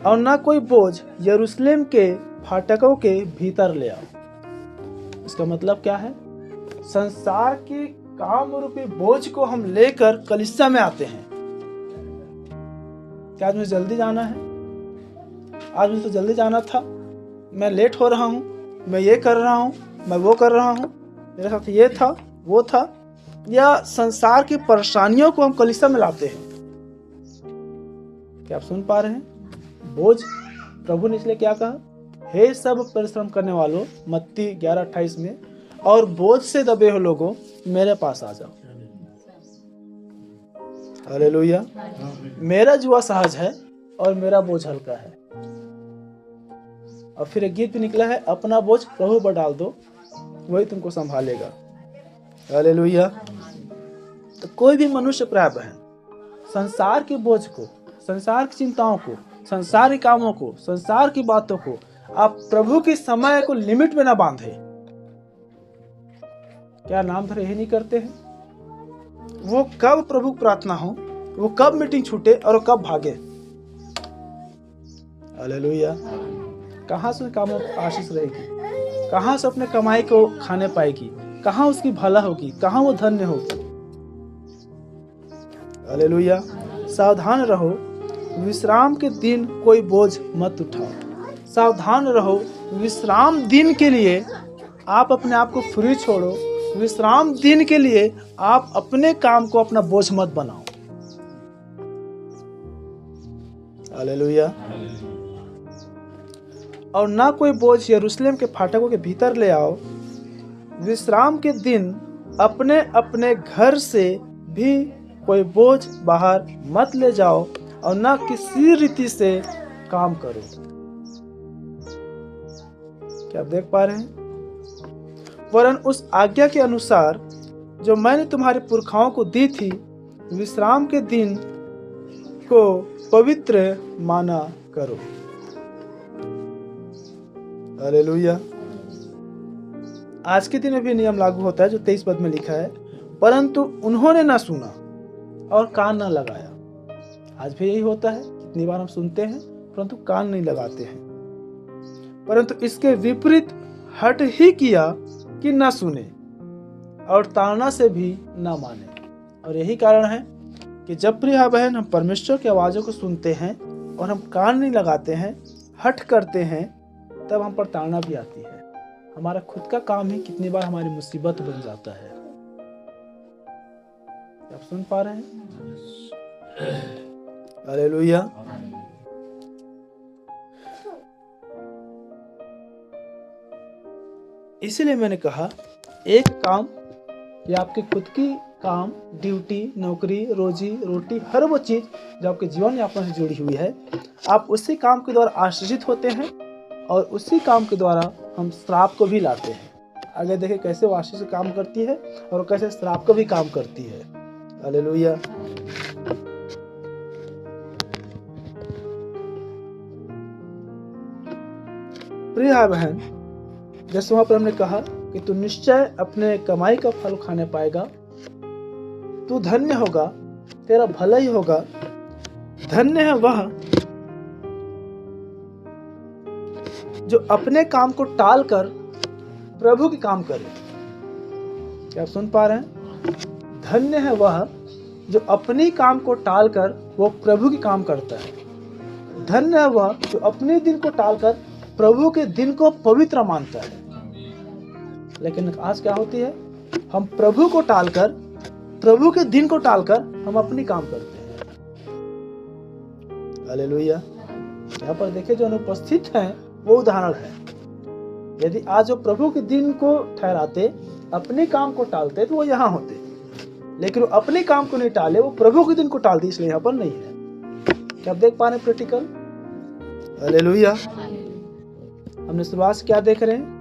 Speaker 1: और ना कोई बोझ यरूशलेम के फाटकों के भीतर ले आओ। इसका मतलब क्या है? संसार के काम रूपी बोझ को हम लेकर कलीसिया में आते हैं। क्या आज मुझे जल्दी जाना है? आज मुझे तो जल्दी जाना था, मैं लेट हो रहा हूँ, मैं ये कर रहा हूँ, मैं वो कर रहा हूँ, मेरे साथ ये था वो था, या संसार की परेशानियों को हम कलीसिया में लाते हैं। क्या आप सुन पा रहे हैं? बोझ, प्रभु ने इसलिए क्या कहा? हे सब परिश्रम करने वालों, मत्ती 11:28 में, और बोझ से दबे हो लोगों, मेरे पास आ जाओ। हालेलुया। मेरा जुआ सहज है और मेरा बोझ हल्का है। और फिर एक गीत भी निकला है, अपना बोझ प्रभु पर डाल दो, वही तुमको संभालेगा। हालेलुया। तो कोई भी मनुष्य प्राय बहन संसार के बोझ को, संसार की चिंताओं को, संसार के कामों को, संसार की बातों को, आप प्रभु के समय को लिमिट में ना बांधे। क्या नाम धरे यही नहीं करते हैं? वो कब प्रभु प्रार्थना हो, वो कब मीटिंग छूटे और वो कब भागे। हालेलुया। कहाँ से कामों में आशीष रहेगी? कहाँ से अपने कमाई को खाने पाएगी? कहाँ उसकी भला होगी? कहाँ वो धन्य होगी? हालेलुया। सावधान रहो, विश्राम के दिन कोई बोझ मत उठाओ। सावधान रहो, विश्राम दिन के लिए आप अपने आप को फ्री छोड़ो। विश्राम दिन के लिए आप अपने काम को अपना बोझ मत बनाओ। हालेलुया। और ना कोई बोझ यरूशलेम के फाटकों के भीतर ले आओ। विश्राम के दिन अपने अपने घर से भी कोई बोझ बाहर मत ले जाओ और ना किसी रीति से काम करो। क्या आप देख पा रहे हैं? वरन उस आज्ञा के अनुसार जो मैंने तुम्हारे पुरखाओं को दी थी, विश्राम के दिन को पवित्र माना करो। हालेलुया। आज के दिन में भी नियम लागू होता है जो 23 पद में लिखा है, परंतु उन्होंने ना सुना और कान ना लगाया। आज भी यही होता है, कितनी बार हम सुनते हैं परंतु कान नहीं लगाते हैं। परंतु इसके विपरीत हट ही किया कि न सुने और ताड़ना से भी न माने। और यही कारण है कि जब प्रिय भाई बहन हम परमेश्वर की आवाज़ों को सुनते हैं और हम कान नहीं लगाते हैं, हट करते हैं, तब हम पर ताड़ना भी आती है। हमारा खुद का काम ही कितनी बार हमारी मुसीबत बन जाता है। आप सुन पा रहे हैं? हालेलुया। इसीलिए मैंने कहा एक काम या आपकी खुद की काम, ड्यूटी, नौकरी, रोजी रोटी, हर वो चीज़ जो आपके जीवन यापन से जुड़ी हुई है, आप उसी काम के द्वारा आशीषित होते हैं और उसी काम के द्वारा हम श्राप को भी लाते हैं। आगे देखें कैसे वो आशीष काम करती है और कैसे श्राप को भी काम करती है। हालेलुया। प्रिय भाई बहन, जैसे वहां पर हमने कहा कि तू निश्चय अपने कमाई का फल खाने पाएगा, तू धन्य होगा, तेरा भला ही होगा। धन्य है वह जो अपने काम को टाल कर प्रभु के काम करे। क्या आप सुन पा रहे हैं? धन्य है वह जो अपनी काम को टाल कर वो प्रभु के काम करता है। धन्य है वह जो अपने दिन को टाल कर प्रभु के दिन को पवित्र मानता है। लेकिन आज क्या होती है, हम प्रभु को टालकर, प्रभु के दिन को टालकर हम अपनी काम करते हैं। हालेलुया। यहाँ पर देखिए जो अनुपस्थित हैं वो उदाहरण है। यदि आज जो प्रभु के दिन को ठहराते, अपने काम को टालते, तो वो यहाँ होते, लेकिन वो अपने काम को नहीं टाले, वो प्रभु के दिन को टाल दी, इसलिए यहाँ पर नहीं है। क्या आप देख पा रहे हैं प्रैक्टिकल? हालेलुया। हमने शुरुआत से क्या देख रहे हैं?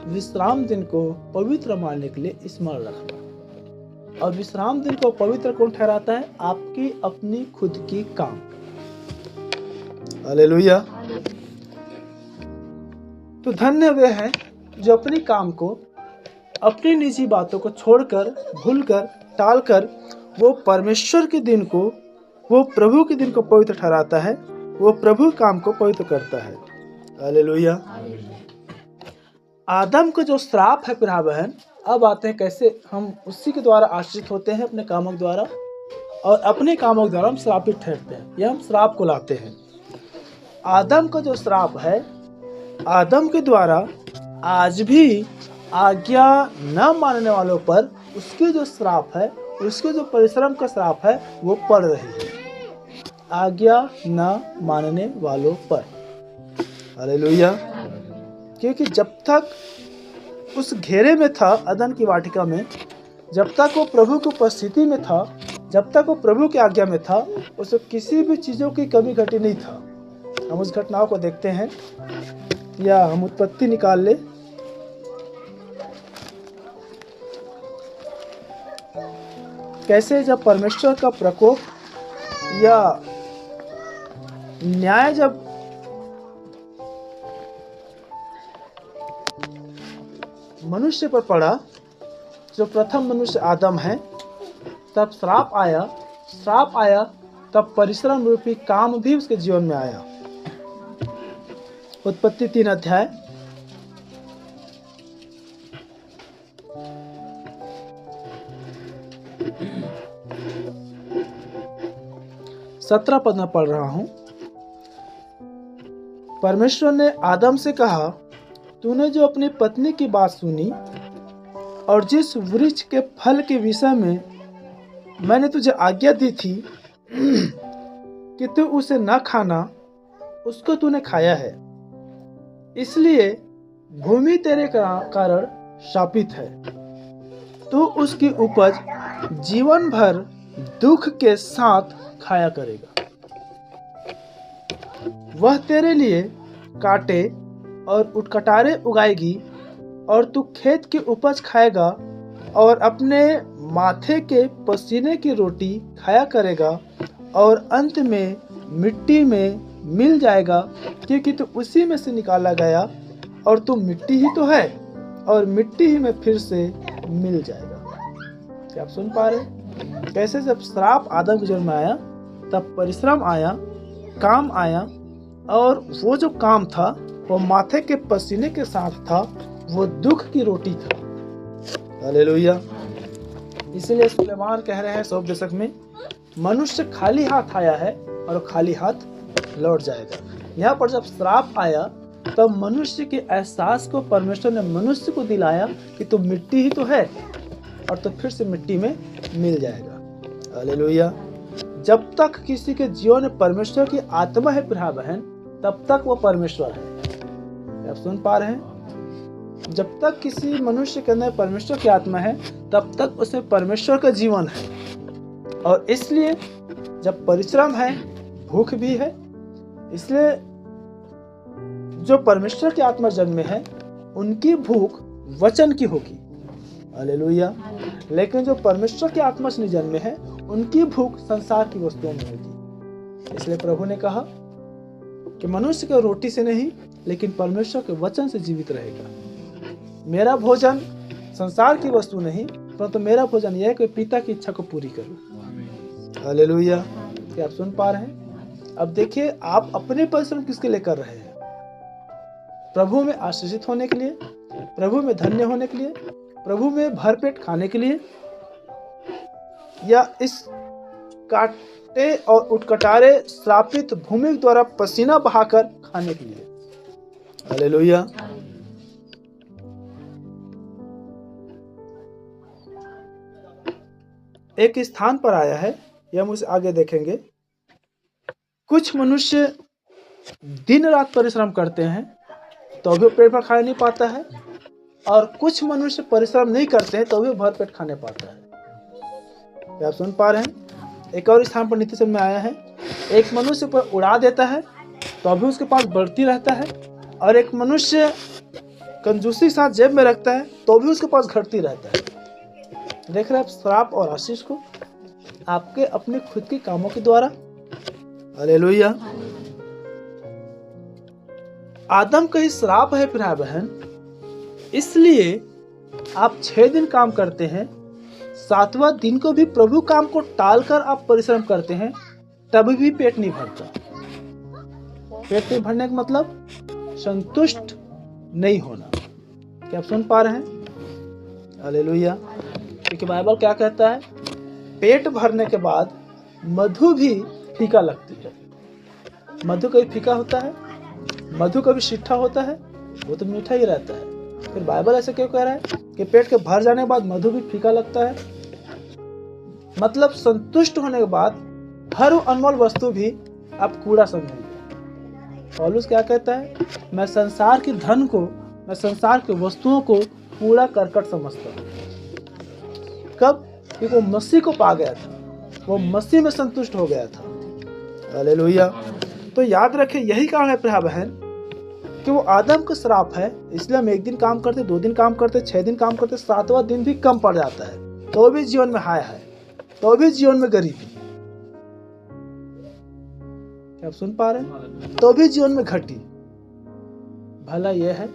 Speaker 1: विश्राम दिन को पवित्र मानने के लिए स्मरण रखना। और विश्राम दिन को पवित्र कौन ठहराता है? आपकी अपनी खुद की काम। हालेलुया। तो धन्य वे हैं जो अपनी काम को, अपनी निजी बातों को छोड़कर, भूलकर, टालकर वो परमेश्वर के दिन को, वो प्रभु के दिन को पवित्र ठहराता है, वो प्रभु काम को पवित्र करता है। हालेलुया। आदम को जो श्राप है प्रिय बहन, अब आते हैं कैसे हम उसी के द्वारा आश्रित होते हैं अपने कामों के द्वारा, और अपने कामों के द्वारा हम श्रापित ठहरते हैं या हम श्राप को लाते हैं। आदम का जो श्राप है, आदम के द्वारा आज भी आज्ञा न मानने वालों पर उसके जो श्राप है, उसके जो परिश्रम का श्राप है वो पड़ रही है, आज्ञा न मानने वालों पर। हालेलुया। क्योंकि जब तक उस घेरे में था, अदन की वाटिका में, जब तक वो प्रभु की उपस्थिति में था, जब तक वो प्रभु की आज्ञा में था, उसे किसी भी चीज़ों की कमी घटी नहीं था। हम उस घटनाओं को देखते हैं या हम उत्पत्ति निकाल ले। कैसे जब परमेश्वर का प्रकोप या न्याय जब मनुष्य पर पड़ा, जो प्रथम मनुष्य आदम है, तब श्राप आया, तब परिश्रम रूपी काम भी उसके जीवन में आया। उत्पत्ति 3 अध्याय 17 पद में पढ़ रहा हूं। परमेश्वर ने आदम से कहा, तूने जो अपनी पत्नी की बात सुनी और जिस वृक्ष के फल के विषय में मैंने तुझे आज्ञा दी थी कि तू उसे न खाना, उसको तूने खाया है, इसलिए भूमि तेरे कारण शापित है। तू उसकी उपज जीवन भर दुख के साथ खाया करेगा। वह तेरे लिए कांटे और उटकटारे उगाएगी और तू खेत की उपज खाएगा और अपने माथे के पसीने की रोटी खाया करेगा और अंत में मिट्टी में मिल जाएगा, क्योंकि तू उसी में से निकाला गया और तू मिट्टी ही तो है और मिट्टी ही में फिर से मिल जाएगा। क्या आप सुन पा रहे? कैसे जब श्राप आदम के जीवन में आया, तब परिश्रम आया, काम आया, और वो जो काम था वो माथे के पसीने के साथ था वो दुख की रोटी था। हालेलुया। इसीलिए सुलेमान कह रहे हैं 100 दशक में, मनुष्य खाली हाथ आया है और खाली हाथ लौट जाएगा। यहाँ पर जब श्राप आया तब मनुष्य के एहसास को परमेश्वर ने मनुष्य को दिलाया कि तुम मिट्टी ही तो है और तो फिर से मिट्टी में मिल जाएगा। हालेलुया। जब तक किसी के जीवन में परमेश्वर की आत्मा है प्रिय बहन, तब तक वो परमेश्वर है। आप सुन पा रहे हैं? जब तक किसी मनुष्य के अंदर परमेश्वर की आत्मा है तब तक उसमें परमेश्वर का जीवन है। और इसलिए जब परिश्रम है, भूख भी है। इसलिए जो परमेश्वर की आत्मा जन्मे है उनकी भूख वचन की होगी। हालेलुया। लेकिन जो परमेश्वर की आत्मा से नहीं जन्मे हैं उनकी भूख संसार की वस्तुओं में होगी। इसलिए प्रभु ने कहा कि मनुष्य के रोटी से नहीं लेकिन परमेश्वर के वचन से जीवित रहेगा। मेरा भोजन संसार की वस्तु नहीं, परंतु मेरा भोजन यह है कि पिता की इच्छा को पूरी करूं। हालेलुया। क्या आप सुन पा रहे हैं? अब देखिए, आप अपने परिश्रम किसके लिए कर रहे हैं? प्रभु में आशीषित होने के लिए, प्रभु में धन्य होने के लिए, प्रभु में भरपेट खाने के लिए, या इस काटे और उटकटारे श्रापित भूमि द्वारा पसीना बहाकर खाने के लिए? हालेलुया। एक स्थान पर आया है, यह हम उसे आगे देखेंगे। कुछ मनुष्य दिन रात परिश्रम करते हैं तो भी पेट भर खा नहीं पाता है, और कुछ मनुष्य परिश्रम नहीं करते हैं तो भी भर पेट खाने पाता है। क्या आप सुन पा रहे हैं? एक और स्थान पर नीति समझ में आया है, एक मनुष्य पर उड़ा देता है तो अभी उसके पास बढ़ती रहता है, और एक मनुष्य कंजूसी के साथ जेब में रखता है तो भी उसके पास घटती रहता है। देख रहे हैं आप श्राप और आशीष को आपके अपने खुद के कामों के द्वारा। हालेलुया। आदम का ही श्राप है प्रिय बहन, इसलिए आप 6 दिन काम करते हैं, 7वां दिन को भी प्रभु काम को टालकर आप परिश्रम करते हैं, तब भी पेट नहीं भरता। पेट नहीं भरने का मतलब संतुष्ट नहीं होना। क्या आप सुन पा रहे हैं? हालेलुया। क्योंकि बाइबल क्या कहता है? पेट भरने के बाद मधु भी फीका लगती है। मधु कभी फीका होता है? मधु कभी मीठा होता है? वो तो मीठा ही रहता है। फिर बाइबल ऐसे क्यों कह रहा है कि पेट के भर जाने के बाद मधु भी फीका लगता है? मतलब संतुष्ट होने के बाद हर अनमोल वस्तु भी आप कूड़ा समझेंगे। पौलुस क्या कहता है? मैं संसार की धन को, मैं संसार की वस्तुओं को कूड़ा करकट समझता हूँ। कब? क्योंकि वो मसीह को पा गया था, वो मसीह में संतुष्ट हो गया था। हालेलुया। तो याद रखें, यही कारण है प्रिय बहन कि वो आदम का श्राप है। इसलिए हम 1 दिन काम करते, 2 दिन काम करते, 6 दिन काम करते, 7वां दिन भी कम पड़ जाता है, तो भी जीवन में हाय है, तो भी जीवन में गरीबी। क्या आप सुन पा रहे हैं? तो भी जीवन में घटी। भला यह है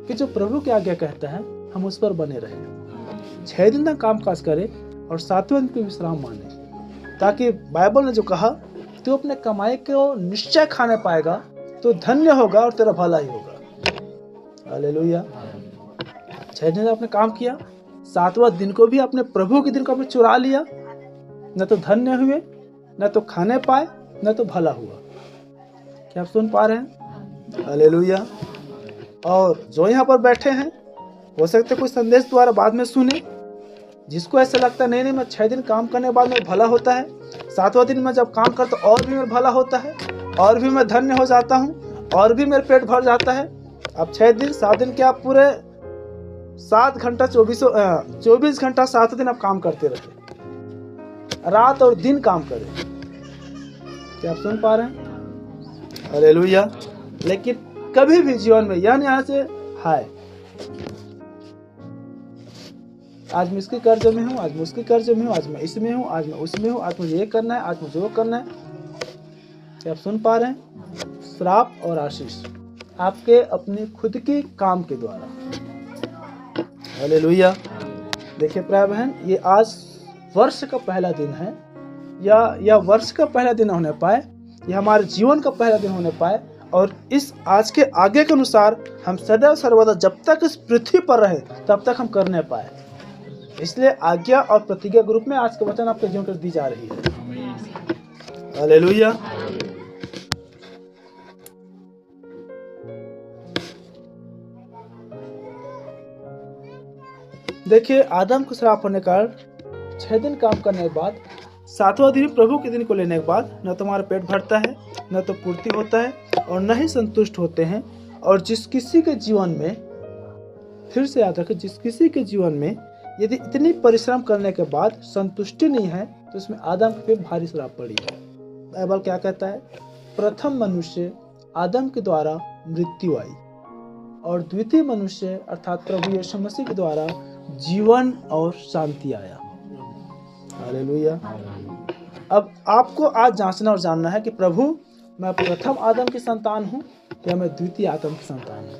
Speaker 1: कि जो प्रभु की आज्ञा कहता है हम उस पर बने रहें, 6 दिन तक काम काज करें और 7वें दिन को विश्राम माने, ताकि बाइबल ने जो कहा तो अपने कमाई को निश्चय खाने पाएगा तो धन्य होगा और तेरा भला ही होगा। हालेलुया। 6 दिन आपने काम किया, 7वां दिन को भी अपने प्रभु के दिन को आपने चुरा लिया, न तो धन्य हुए, न तो खाने पाए, न तो भला हुआ। क्या आप सुन पा रहे हैं? हालेलुया। और जो यहाँ पर बैठे हैं, हो सकता है कोई संदेश द्वारा बाद में सुने, जिसको ऐसा लगता है नहीं मैं 6 दिन काम करने के बाद में भला होता है, 7वां दिन में जब काम करता और भी मेरा भला होता है, और भी मैं धन्य हो जाता हूँ, और भी मेरे पेट भर जाता है। अब 6 दिन 7 दिन क्या, आप पूरे 7 घंटा 24 घंटा 7 दिन आप काम करते रहे, रात और दिन काम करें। क्या आप सुन पा रहे हैं? हालेलुया। लेकिन कभी भी जीवन में यह नहीं आना चाहिए हाय आज मैं इसके कर्ज में हूँ, आज मैं उसके कर्ज में हूँ, आज मैं इसमें हूँ, आज मैं उसमें हूँ, आज मुझे ये करना है, आज मुझे वो करना है। क्या आप सुन पा रहे हैं? श्राप और आशीष आपके अपने खुद के काम के द्वारा। हालेलुया। देखिए प्रिय बहन, ये आज वर्ष का पहला दिन है, या वर्ष का पहला दिन होने पाए, या हमारे जीवन का पहला दिन होने पाए, और इस आज के आगे के अनुसार हम सदैव सर्वदा जब तक इस पृथ्वी पर रहे तब तक हम कर नहीं पाए। इसलिए आज्ञा और प्रतिज्ञा ग्रुप में आज का वचन आपके जीवन कर दी जा रही है। हालेलुया। देखिए, आदम को श्राप होने का 6 दिन काम करने के बाद 7वां दिन प्रभु के दिन को लेने के बाद न तुम्हारा पेट भरता है, न तो पूर्ति होता है और न ही संतुष्ट होते हैं। और जिस किसी के जीवन में, फिर से याद रखें, जिस किसी के जीवन में यदि इतनी परिश्रम करने के बाद संतुष्टि नहीं है तो इसमें आदम पे भारी श्राप पड़ी है। बाइबल क्या कहता है? प्रथम मनुष्य आदम के द्वारा मृत्यु आई और द्वितीय मनुष्य अर्थात प्रभु यीशु मसीह के द्वारा जीवन और शांति आया। हालेलुया। अब आपको आज जांचना और जानना है कि प्रभु, मैं प्रथम आदम की संतान हूँ या मैं द्वितीय आदम की संतान हूँ?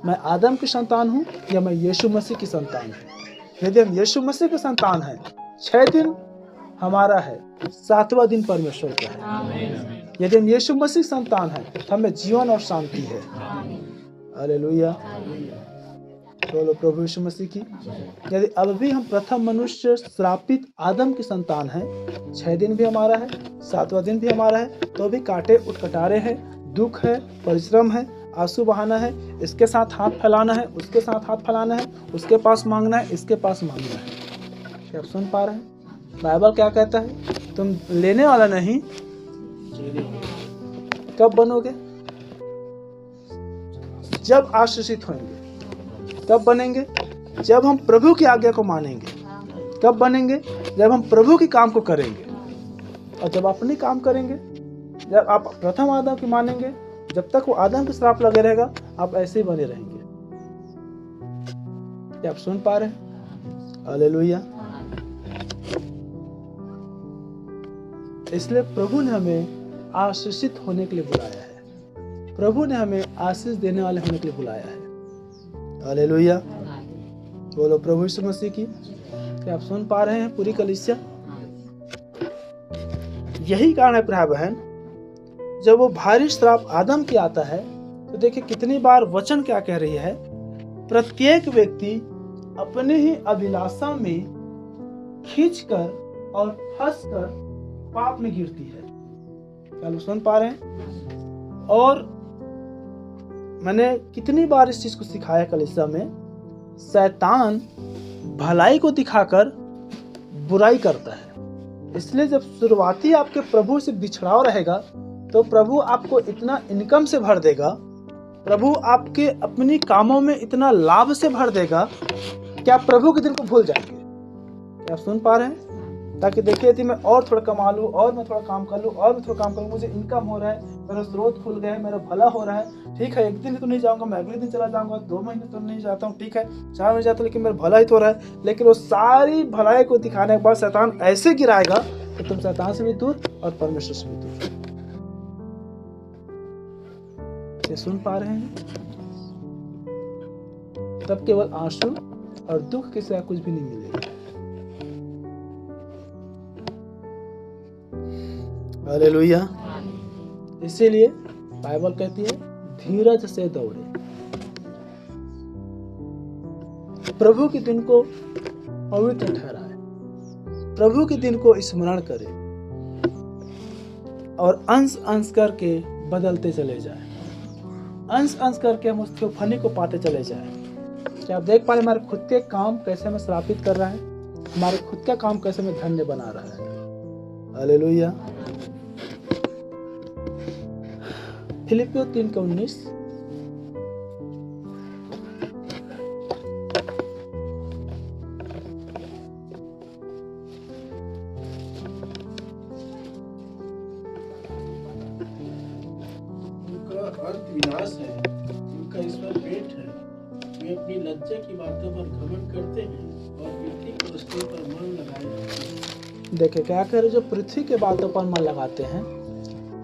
Speaker 1: मैं आदम की संतान हूँ या मैं यीशु मसीह की संतान हूँ? यदि हम यीशु मसीह की संतान हैं, 6 दिन हमारा है, 7वां दिन परमेश्वर का है। यदि हम यीशु मसीह की संतान हैं तो हमें जीवन और शांति है। हालेलुया। बोलो प्रभु यीशु मसीह की। यदि अब भी हम प्रथम मनुष्य श्रापित आदम की संतान हैं, 6 दिन भी हमारा है, 7वां दिन भी हमारा है, तो भी कांटे उठकटारे हैं, दुख है, परिश्रम है, आंसू बहाना है, इसके साथ हाथ फैलाना है, उसके साथ हाथ फैलाना है, उसके पास मांगना है, इसके पास मांगना है। क्या आप सुन पा रहे हैं? बाइबल क्या कहता है? तुम लेने वाला नहीं, कब बनोगे? जब आशीषित होंगे। कब बनेंगे? जब हम प्रभु की आज्ञा को मानेंगे। कब बनेंगे? जब हम प्रभु के काम को करेंगे। और जब अपने काम करेंगे, जब आप प्रथम आदम की मानेंगे, जब तक वो आदम के श्राप लगे रहेगा, आप ऐसे ही बने रहेंगे। क्या आप सुन पा रहे हैं? हालेलुया। इसलिए प्रभु ने हमें आशीषित होने के लिए बुलाया है। प्रभु ने हमें आशीष देने वाले होने के लिए बुलाया है। हालेलुया। बोलो प्रभु यीशु मसीह की। क्या आप सुन पा रहे हैं पूरी कलीसिया? यही कारण है भाई बहन, जब वो भारी श्राप आदम की आता है तो देखिए कितनी बार वचन क्या कह रही है? प्रत्येक व्यक्ति अपने ही अभिलाषा में खींचकर और फंसकर पाप में गिरती है। क्या आप सुन पा रहे हैं? और मैंने कितनी बार इस चीज को सिखाया कलीसिया में, शैतान भलाई को दिखाकर बुराई करता है। इसलिए जब शुरुआती आपके प्रभु से बिछड़ाव रहेगा तो प्रभु आपको इतना इनकम से भर देगा, प्रभु आपके अपनी कामों में इतना लाभ से भर देगा कि आप प्रभु के दिन को भूल जाएंगे। क्या आप सुन पा रहे हैं? ताकि देखिए यदि मैं और थोड़ा कमा लूँ, और मैं थोड़ा काम कर लूँ, और मैं थोड़ा काम कर लूँ, मुझे इनकम हो रहा है, मेरा स्रोत खुल गया है, मेरा भला हो रहा है, ठीक है, एक दिन तो नहीं जाऊँगा, मैं अगले दिन चला जाऊँगा, 2 महीने तो नहीं जाता हूँ, ठीक है, 4 महीने जाता हूँ, लेकिन मेरा भला ही तो हो रहा है। लेकिन वो सारी भलाई को दिखाने के बाद शैतान ऐसे गिराएगा कि तुम शैतान से भी दूर और परमेश्वर से भी दूर। ये सुन पा रहे हैं? तब केवल आंसू और दुख के सिवा कुछ भी नहीं मिलेगा। हालेलुया। इसीलिए बाइबल कहती है धीरज से दौड़े, प्रभु के दिन को पवित्र ठहराए, प्रभु के दिन को स्मरण करे और अंश अंश करके बदलते चले जाए, अंश अंश करके हम उस थियोफनी को पाते चले जाए। क्या आप देख पा रहे हमारे खुद के काम कैसे हमें श्रापित कर रहा है, हमारे खुद का काम कैसे हमें धन्य बना रहा है। हालेलुया। फिलिपियों 3:19
Speaker 4: उनका अंत विनाश है, उनका ईश्वर पेट है। वे अपनी लज्जा की बातों पर घमंड करते हैं और पृथ्वी की वस्तुओं पर मन लगाए।
Speaker 1: देखिए क्या कह रहे, जो पृथ्वी के बातों पर मन लगाते हैं,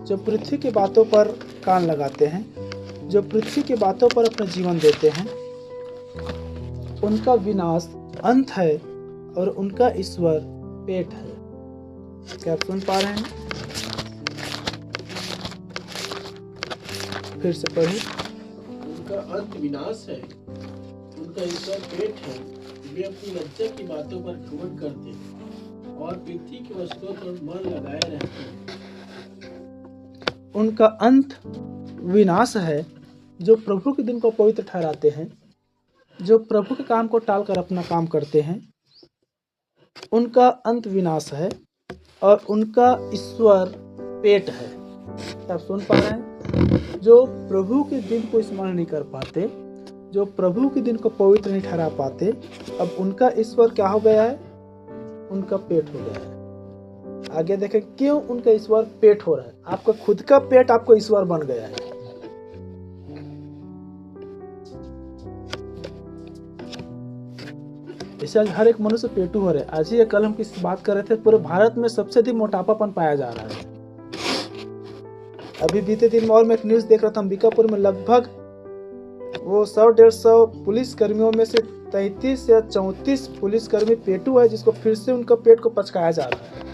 Speaker 1: जो पृथ्वी की बातों पर कान लगाते हैं, जो पृथ्वी की बातों पर अपना जीवन देते हैं, उनका विनाश अंत है और उनका ईश्वर पेट है। क्या आप सुन पा रहे हैं? फिर से पढ़े।
Speaker 4: उनका अंत विनाश है, उनका ईश्वर पेट है। वे अपनी लज्जा की बातों पर घमंड करते हैं और पृथ्वी की वस्तुओं पर मन लगाए रहते हैं।
Speaker 1: उनका अंत विनाश है, जो प्रभु के दिन को पवित्र ठहराते हैं, जो प्रभु के काम को टालकर अपना काम करते हैं, उनका अंत विनाश है और उनका ईश्वर पेट है। आप सुन पा रहे हैं? जो प्रभु के दिन को स्मरण नहीं कर पाते, जो प्रभु के दिन को पवित्र नहीं ठहरा पाते, अब उनका ईश्वर क्या हो गया है? उनका पेट हो गया है। आगे देखें क्यों उनका ईश्वर पेट हो रहा है। आपका खुद का पेट आपको ईश्वर बन गया है। इसे आज हर एक मनुष्य पेटू हो रहा है। आज ही कल हम किसी बात कर रहे थे, पूरे भारत में सबसे अधिक मोटापापन पाया जा रहा है। अभी बीते दिन और मैं एक न्यूज देख रहा था, अंबिकापुर में लगभग वो 100-150 पुलिस कर्मियों में से 33 या 34 पुलिसकर्मी पेटू है, जिसको फिर से उनका पेट को पचकाया जा रहा है।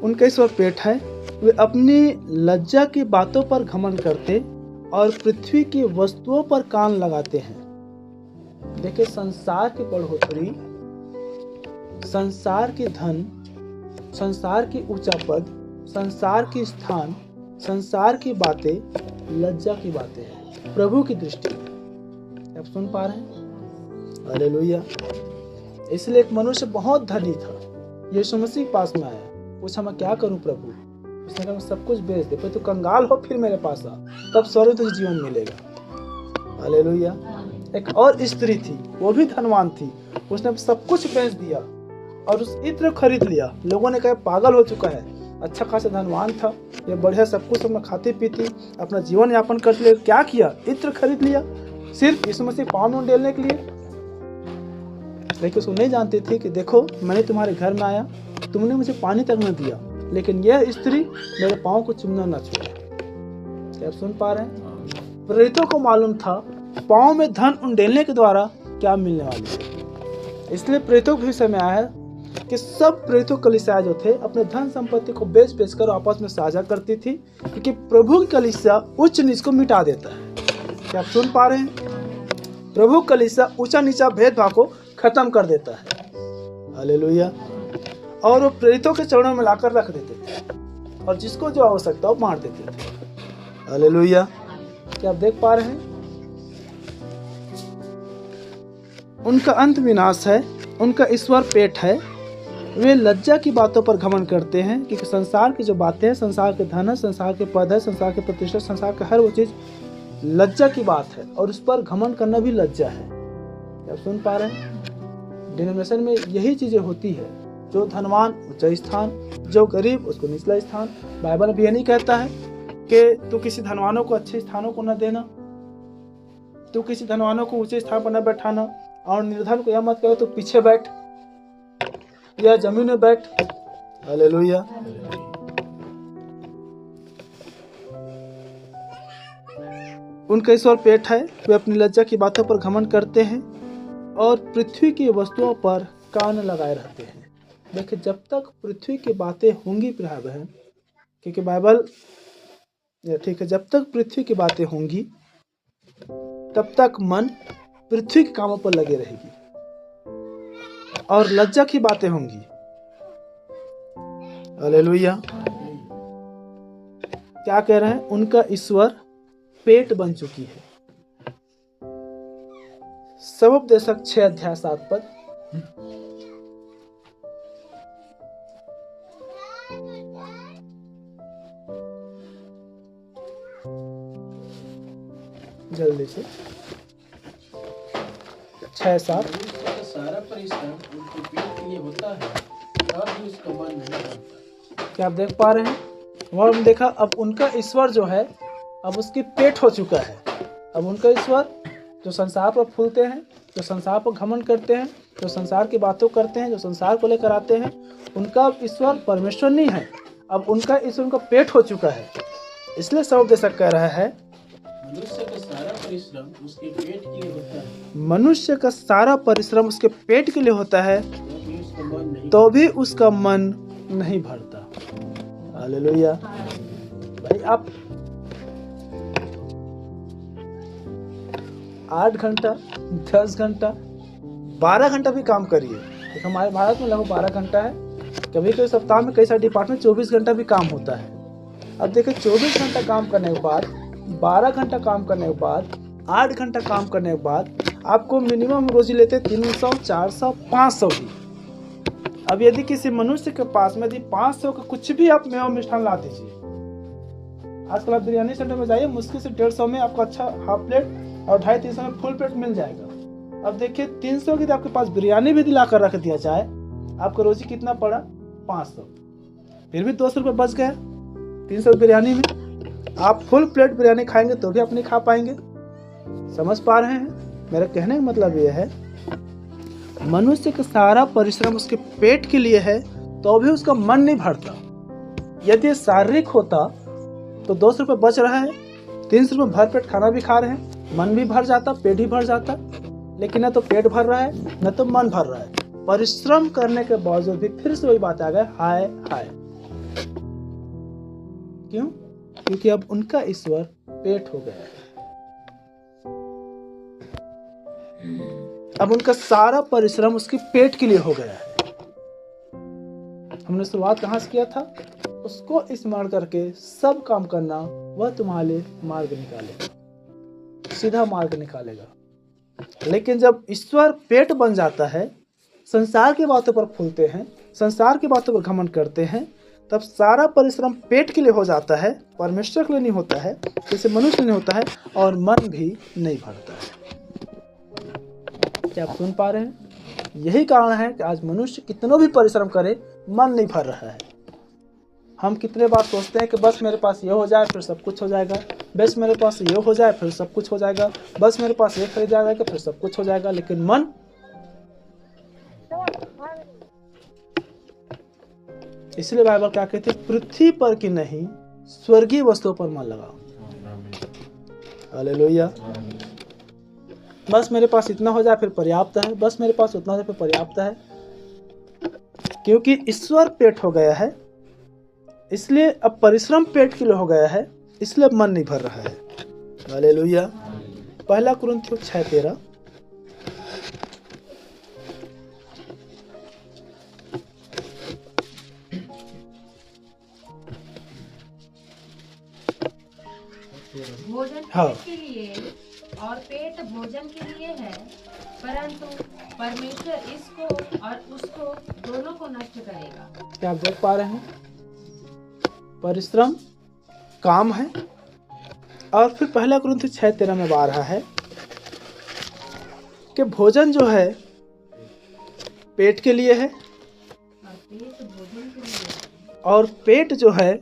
Speaker 1: उनका ईश्वर पेट है। वे अपनी लज्जा की बातों पर घमंड करते और पृथ्वी की वस्तुओं पर कान लगाते हैं। देखिए, संसार की बढ़ोतरी, संसार की धन, संसार की ऊंचा पद, संसार की स्थान, संसार की बातें लज्जा की बातें हैं प्रभु की दृष्टि में। आप सुन पा रहे हैं? हालेलुया। इसलिए एक मनुष्य बहुत धनी था, यीशु मसीह के पास में आया, पूछा मैं क्या करूं प्रभु? उसने कहा मैं सब कुछ बेच दे, फिर तू कंगाल हो फिर मेरे पास आ, तब स्वर्ग तुझे जीवन मिलेगा। हालेलुया। एक और स्त्री थी, वो भी धनवान थी, उसने सब कुछ बेच दिया और उस इत्र खरीद लिया। लोगों ने कहा पागल हो चुका है, अच्छा खासा धनवान था, ये बढ़िया सब कुछ अपना खाती पीती अपना जीवन यापन करते लिए क्या किया? इत्र खरीद लिया सिर्फ यीशु मसीह पाँव में उंडेलने के लिए। लेकिन उसको नहीं जानती थी कि देखो मैंने तुम्हारे घर में आया, तुमने मुझे पानी तक न दिया, लेकिन यह स्त्री मेरे पाँव को चुमना न छोड़े। क्या आप सुन पा रहे हैं? प्रेरितों को मालूम था पाँव में धन उंडेलने के द्वारा क्या मिलने वाली है। इसलिए प्रेरितों के विषय में आया है कि सब प्रेरितों कलीसिया जो थे अपने धन संपत्ति को बेच बेच कर आपस में साझा करती थी, क्योंकि प्रभु की कलीसिया उच्च नीच को मिटा देता है। क्या आप सुन पा रहे हैं? प्रभु कलीसिया ऊंचा नीचा भेदभाव को खत्म कर देता है। हालेलुया। और वो प्रेरितों के चरणों में लाकर रख देते थे और जिसको जो आवश्यकता हो बांट देते थे। हालेलुया। क्या आप देख पा रहे हैं? उनका अंत विनाश है, उनका ईश्वर पेट है। वे लज्जा की बातों पर घमंड करते हैं, क्योंकि संसार की जो बातें हैं, संसार के धन है, संसार के पद है, संसार के प्रतिष्ठा, संसार का हर वो चीज लज्जा की बात है और उस पर घमंड करना भी लज्जा है। क्या आप सुन पा रहे हैं? डिनोमिनेशन में यही चीजें होती है, जो धनवान ऊंचा स्थान, जो गरीब उसको निचला स्थान। बाइबल भी ये नहीं कहता है कि तू किसी धनवानों को अच्छे स्थानों को न देना, तू किसी धनवानों को ऊंचे स्थान पर न बैठाना, और निर्धन को यह मत कहो तो पीछे बैठ या जमीन में बैठ। हालेलुया। उनका ईश्वर पेट है। वे अपनी लज्जा की बातों पर घमंड करते हैं और पृथ्वी की वस्तुओं पर कान लगाए रहते हैं। देखिए, जब तक पृथ्वी की बातें होंगी प्रिय बहन, क्योंकि बाइबल ठीक है, जब तक पृथ्वी की बातें होंगी तब तक मन पृथ्वी के कामों पर लगे रहेगी और लज्जा की बातें होंगी। हालेलुया। क्या कह रहे हैं? उनका ईश्वर पेट बन चुकी है। सबोपदेशक 6:7 जल्दी से 6-7।
Speaker 4: सारा परिश्रम उनके पेट के लिए होता है और भी उसका मन नहीं करता।
Speaker 1: क्या आप देख पा रहे हैं? वहाँ हम देखा, अब उनका ईश्वर जो है अब उसकी पेट हो चुका है। अब उनका ईश्वर जो संसार पर फूलते हैं, जो संसार पर घमंड करते हैं, जो संसार की बातों करते हैं, जो संसार को लेकर आते हैं, उनका अब ईश्वर परमेश्वर नहीं है। अब उनका ईश्वर उनका पेट हो चुका है। इसलिए सबोपदेशक कह रहा है
Speaker 4: मनुष्य का सारा परिश्रम उसके पेट के लिए होता है,
Speaker 1: मनुष्य का सारा परिश्रम उसके पेट के लिए होता है,
Speaker 4: तो भी उसका मन नहीं
Speaker 1: तो भी उसका मन नहीं भरता। हालेलुया। भाई आप 8 घंटा, 10 घंटा, 12 घंटा भी काम करिए। देखो हमारे भारत में लगभग 12 घंटा है, कभी कभी सप्ताह में कई सारे डिपार्टमेंट 24 घंटा भी काम होता है। अब देखिए 24 घंटा काम करने के बाद, 12 घंटा काम करने के बाद, 8 घंटा काम करने के बाद आपको मिनिमम रोजी लेते 300, 400, 500 भी। अब यदि किसी मनुष्य के पास में यदि 500 का कुछ भी आप मेवा मिष्ठान ला दीजिए, आजकल आप बिरयानी सेंटर में जाइए, मुश्किल से 150 में आपको अच्छा हाफ प्लेट और 250-300 में फुल प्लेट मिल जाएगा। अब देखिए 300 की आपके पास बिरयानी भी दिला कर रख दिया जाए, आपका रोजी कितना पड़ा? 500। फिर भी 200 रुपये बच गया 300 बिरयानी में। आप फुल प्लेट बिरयानी खाएंगे तो भी आप नहीं खा पाएंगे। समझ पा रहे हैं? मेरा कहने का मतलब ये है, मनुष्य का सारा परिश्रम उसके पेट के लिए है तो भी उसका मन नहीं भरता। यदि शारीरिक होता तो 200 रुपये बच रहा है, 300 रुपये भर पेट खाना भी खा रहे हैं, मन भी भर जाता, पेट भी भर जाता। लेकिन न तो पेट भर रहा है न तो मन भर रहा है। परिश्रम करने के बावजूद भी फिर से वही बात आ गई, हाय हाय। क्यों? क्योंकि अब उनका ईश्वर पेट हो गया है। अब उनका सारा परिश्रम उसके पेट के लिए हो गया है। हमने शुरुआत कहाँ से किया था? उसको स्मरण करके सब काम करना, वह तुम्हारे मार्ग निकालेगा, सीधा मार्ग निकालेगा। लेकिन जब ईश्वर पेट बन जाता है, संसार की बातों पर फूलते हैं, संसार की बातों पर घमंड करते हैं, तब सारा परिश्रम पेट के लिए हो जाता है, परमेश्वर के लिए नहीं होता है, जैसे मनुष्य के लिए होता है, और मन भी नहीं भरता है। क्या आप सुन पा रहे हैं? यही कारण है कि आज मनुष्य कितना भी परिश्रम करे, मन नहीं भर रहा है। हम कितने बार सोचते हैं कि बस मेरे पास ये हो जाए फिर सब कुछ हो जाएगा, बस मेरे पास ये हो जाए फिर सब कुछ हो जाएगा, बस मेरे पास ये खरीदा जाएगा फिर सब कुछ हो जाएगा। लेकिन मन, इसलिए बाइबल क्या कहते हैं? पृथ्वी पर की नहीं स्वर्गीय वस्तुओं पर मन लगाओ। हालेलुया। बस मेरे पास इतना हो जाए फिर पर्याप्त है, बस मेरे पास उतना हो जाए फिर पर्याप्त है। क्योंकि ईश्वर पेट हो गया है, इसलिए अब परिश्रम पेट के लिए हो गया है, इसलिए अब मन नहीं भर रहा है। हालेलुया। पहला कुरिन्थियों 6:13।
Speaker 3: भोजन
Speaker 1: हाँ।
Speaker 3: पेट के लिए और पेट भोजन के लिए है, परंतु परमेश्वर इसको और उसको दोनों को नष्ट करेगा।
Speaker 1: क्या आप देख पा रहे हैं? परिश्रम काम है, और फिर पहला कुरिन्थियों 6:13 में आ रहा है कि भोजन जो है पेट के लिए है
Speaker 3: और पेट भोजन के लिए है।
Speaker 1: और पेट जो है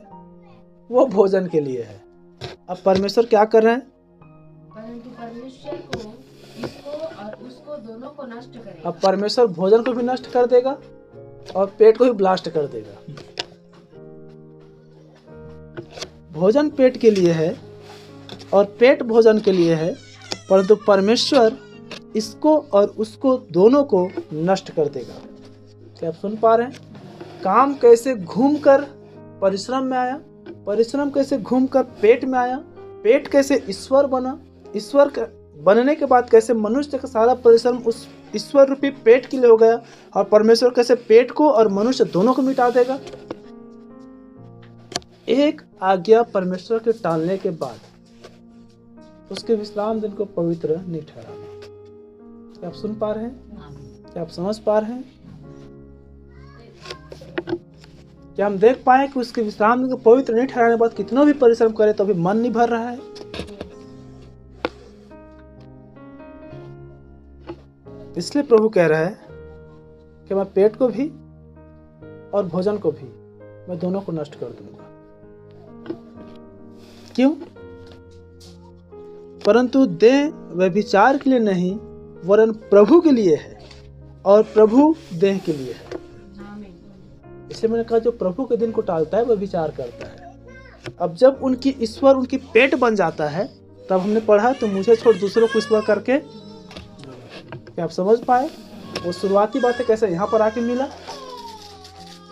Speaker 1: वो भोजन के लिए है। अब परमेश्वर क्या कर रहे हैं?
Speaker 3: परंतु परमेश्वर को इसको और उसको दोनों को नष्ट करेगा।
Speaker 1: अब परमेश्वर भोजन को भी नष्ट कर देगा और पेट को भी ब्लास्ट कर देगा। भोजन पेट के लिए है और पेट भोजन के लिए है, परंतु परमेश्वर इसको और उसको दोनों को नष्ट कर देगा। क्या आप सुन पा रहे हैं? काम कैसे घूमकर परिश्रम में आया, परिश्रम कैसे घूमकर पेट में आया, पेट कैसे ईश्वर बना, ईश्वर बनने के बाद कैसे मनुष्य का सारा परिश्रम उस ईश्वर रूपी पेट के लिए हो गया, और परमेश्वर कैसे पेट को और मनुष्य दोनों को मिटा देगा। एक आज्ञा परमेश्वर के टालने के बाद उसके विश्राम दिन को पवित्र नहीं ठहराना। क्या आप सुन पा रहे हैं? क्या आप समझ पा रहे हैं? क्या हम देख पाए कि उसके विश्राम दिन को पवित्र नहीं ठहराने के बाद कितना भी परिश्रम करे तो भी मन नहीं भर रहा है? इसलिए प्रभु कह रहा है कि मैं पेट को भी और भोजन को भी मैं दोनों को नष्ट कर दूंगा। क्यों? परंतु देह व्यभिचार के लिए नहीं वरन प्रभु के लिए है, और प्रभु देह के लिए है। इसलिए मैंने कहा जो प्रभु के दिन को टालता है वह विचार करता है। अब जब उनकी ईश्वर उनकी पेट बन जाता है, तब हमने पढ़ा तो मुझे छोड़ दूसरों को ईश्वर करके। क्या आप समझ पाए? वो शुरुआती बातें कैसे यहाँ पर आके मिला?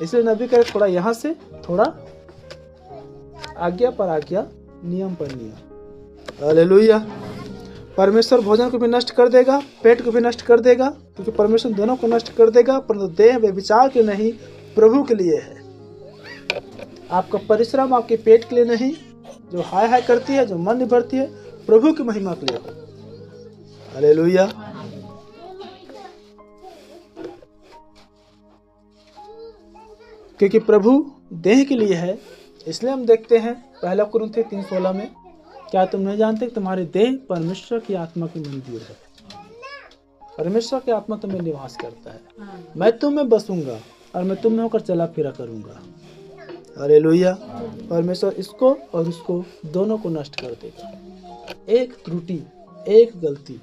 Speaker 1: इसलिए नबी कहे थोड़ा यहाँ से थोड़ा आज्ञा पर आज्ञा, नियम पर नियम। हालेलुया। परमेश्वर भोजन को भी नष्ट कर देगा, पेट को भी नष्ट कर देगा, क्योंकि परमेश्वर दोनों को नष्ट कर देगा, परंतु देह व्यभिचार के नहीं, प्रभु के लिए है। आपका परिश्रम आपके पेट के लिए नहीं, जो हाय हाय करती है, जो मन भरती है, प्रभु की महिमा के लिए हो। हालेलुया। क्योंकि प्रभु देह के लिए है, इसलिए हम देखते हैं 1 कुरिन्थियों 3:16 में, क्या तुम नहीं जानते कि तुम्हारे देह परमेश्वर की आत्मा की मंदिर है। परमेश्वर की आत्मा तुम्हें निवास करता है। मैं तुम में बसूंगा और मैं तुम में होकर चला फिरा करूंगा। हालेलुया। परमेश्वर इसको और उसको दोनों को नष्ट कर देगा। एक त्रुटि, एक गलती,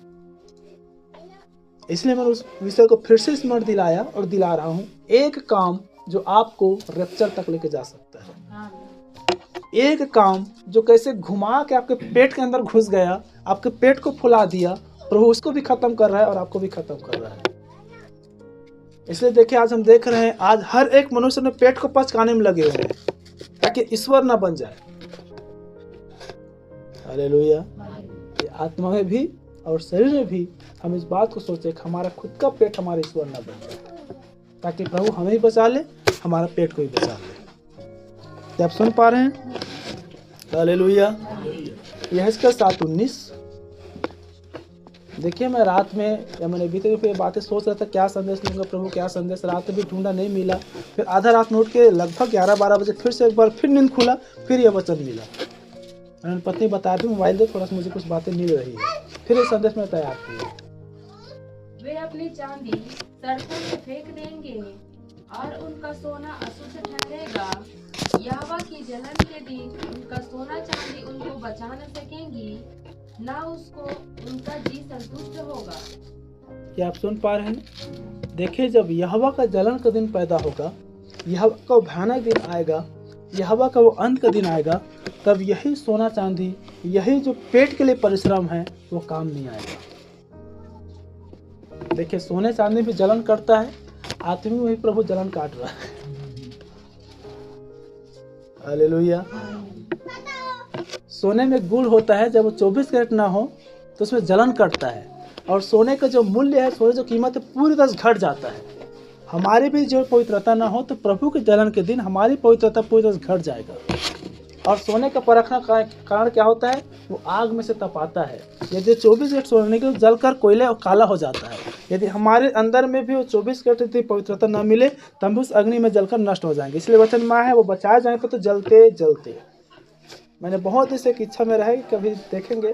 Speaker 1: इसलिए मैंने उस विषय को फिर से स्मरण दिलाया और दिला रहा हूँ। एक काम जो आपको रैप्चर तक लेके जा सकता है, एक काम जो कैसे घुमा के आपके पेट के अंदर घुस गया, आपके पेट को फुला दिया, प्रभु उसको भी खत्म कर रहा है और आपको भी खत्म कर रहा है। इसलिए देखिए, आज हम देख रहे हैं, आज हर एक मनुष्य ने पेट को पचकाने में लगे हुए हैं ताकि ईश्वर ना बन जाए। हालेलुया। ये आत्मा में भी और शरीर में भी हम इस बात को सोचें कि हमारा खुद का पेट हमारे ईश्वर ना बन जाए, ताकि प्रभु हमें भी बचा ले, हमारा पेट को भी बचा ले। क्या आप सुन पा रहे हैं? हालेलुया। यहेजकेल 7:19। देखिए, मैं रात में या मैंने बीते हुए बातें सोच रहा था, क्या संदेश दूंगा प्रभु, क्या संदेश। रात में भी ढूंढा, नहीं मिला। फिर आधा रात में उठ के लगभग 11-12 बजे फिर से एक बार फिर नींद खुला, फिर यह वचन मिला। मैंने पत्नी बताया भी, मोबाइल दे, थोड़ा सा मुझे कुछ बातें मिल रही है। फिर ये संदेश में तैयार किया।
Speaker 3: वे अपनी चांदी सड़कों में फेंक देंगे और उनका सोना अशुद्ध ठहरेगा। यहोवा की जलन के दिन उनका सोना चांदी उनको बचा न सकेंगी, ना उसको उनका जी संतुष्ट होगा।
Speaker 1: क्या आप सुन पा रहे हैं? देखिए, जब यहोवा का जलन का दिन पैदा होगा, यहोवा का भयानक दिन आएगा, यहोवा का वो अंत का दिन आएगा, तब यही सोना चांदी, यही जो पेट के लिए परिश्रम है, वो काम नहीं आएगा। देखिए, सोने चांदी भी जलन करता है, आत्मा में भी प्रभु जलन काट रहा है। हालेलुया। सोने में गुण होता है, जब वो 24 कैरेट ना हो तो उसमें जलन करता है, और सोने का जो मूल्य है, सोने जो कीमत है, पूरी तरह से घट जाता है। हमारी भी जो पवित्रता ना हो तो प्रभु के जलन के दिन हमारी पवित्रता पूरी तरह से घट जाएगा। और सोने का परखना का कारण क्या होता है? वो आग में से तपाता है। यदि 24 कैरेट सोने के जलकर कोयले और काला हो जाता है। यदि हमारे अंदर में भी वो 24 कैरेट यदि पवित्रता न मिले तो हम उस अग्नि में जलकर नष्ट हो जाएंगे। इसलिए वचन में है, वो बचाए जाए तो जलते जलते। मैंने बहुत इसे एक इच्छा में रहा है कि कभी देखेंगे,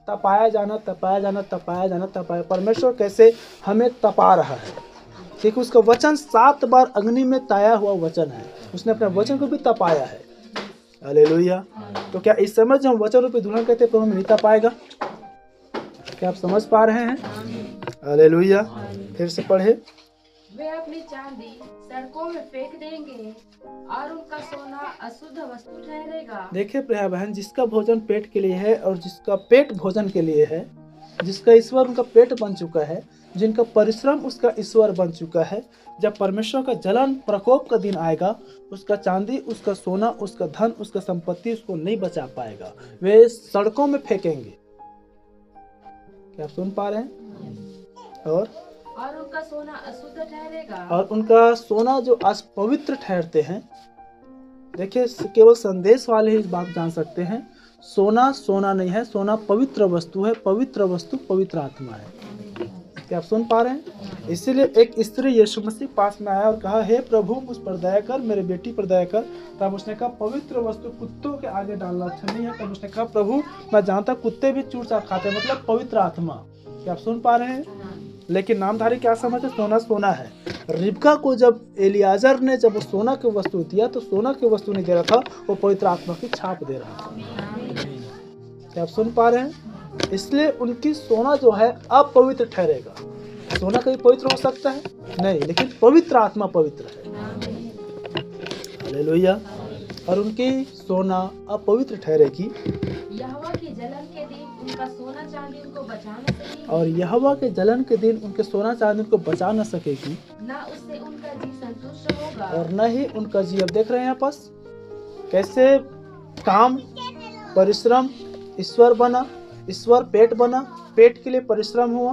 Speaker 1: तपाया जाना, तपाया जाना, तपाया जाना, तपाया। परमेश्वर कैसे हमें तपा रहा है, क्योंकि उसका वचन 7 बार अग्नि में ताया हुआ वचन है। उसने अपने वचन को भी तपाया है। हालेलुया। तो क्या इस समय जो हम वचन रूपी दुल्हन कहते हैं, प्रभु हमें नहीं तपाएगा? क्या आप समझ पा रहे हैं? हालेलुया। फिर से पढ़े।
Speaker 3: वे अपनी चांदी सड़कों में फेंक देंगे और उनका सोना अशुद्ध वस्तु ठहरेगा।
Speaker 1: देखिए प्रिय बहन, जिसका भोजन पेट के लिए है और जिसका पेट भोजन के लिए है, जिसका ईश्वर उनका पेट बन चुका है, जिनका परिश्रम उसका ईश्वर बन चुका है, जब परमेश्वर का जलन प्रकोप का दिन आएगा, उसका चांदी, उसका सोना, उसका धन, उसका संपत्ति उसको नहीं बचा पाएगा। वे सड़कों में फेंकेंगे। क्या आप सुन पा रहे हैं? और
Speaker 3: उनका सोना अशुद्ध ठहरेगा।
Speaker 1: और उनका सोना जो पवित्र ठहरते हैं। देखिए, केवल संदेश वाले ही इस बात जान सकते हैं। सोना सोना नहीं है, सोना पवित्र वस्तु है। पवित्र वस्तु पवित्र आत्मा है। क्या आप सुन पा रहे हैं? इसीलिए एक स्त्री यीशु मसीह पास में आया और कहा, हे प्रभु मुझ पर दया कर, मेरे बेटी पर दया कर। तब उसने कहा, पवित्र वस्तु कुत्तों के आगे डालना अच्छा नहीं है। तब उसने कहा, प्रभु मैं जानता कुत्ते भी चूर चाट खाते हैं, मतलब पवित्र आत्मा। क्या आप सुन पा रहे हैं? लेकिन नामधारी क्या समझे? सोना सोना है। रिबका को जब एलियाजर ने जब सोना की वस्तु दिया तो सोना की वस्तु नहीं दे रहा था, वो पवित्र आत्मा की छाप दे रहा था। क्या आप सुन पा रहे हैं? इसलिए उनकी सोना जो है अपवित्र ठहरेगा। सोना कभी पवित्र हो सकता है? नहीं, लेकिन पवित्र आत्मा पवित्र है। हालेलुया। और उनकी सोना अपवित्र ठहरेगी।
Speaker 3: यहोवा की जलन के दिन उनका सोना चांदी उनको बचा न सकेगी।
Speaker 1: और यहोवा के जलन के दिन उनके सोना चांदी उनको बचा न सकेगी,
Speaker 3: ना उससे उनका जी संतुष्ट होगा।
Speaker 1: और न ही उनका जी। अब देख रहे हैं यहाँ पास कैसे काम, परिश्रम, ईश्वर बना, ईश्वर पेट बना, पेट के लिए परिश्रम हुआ,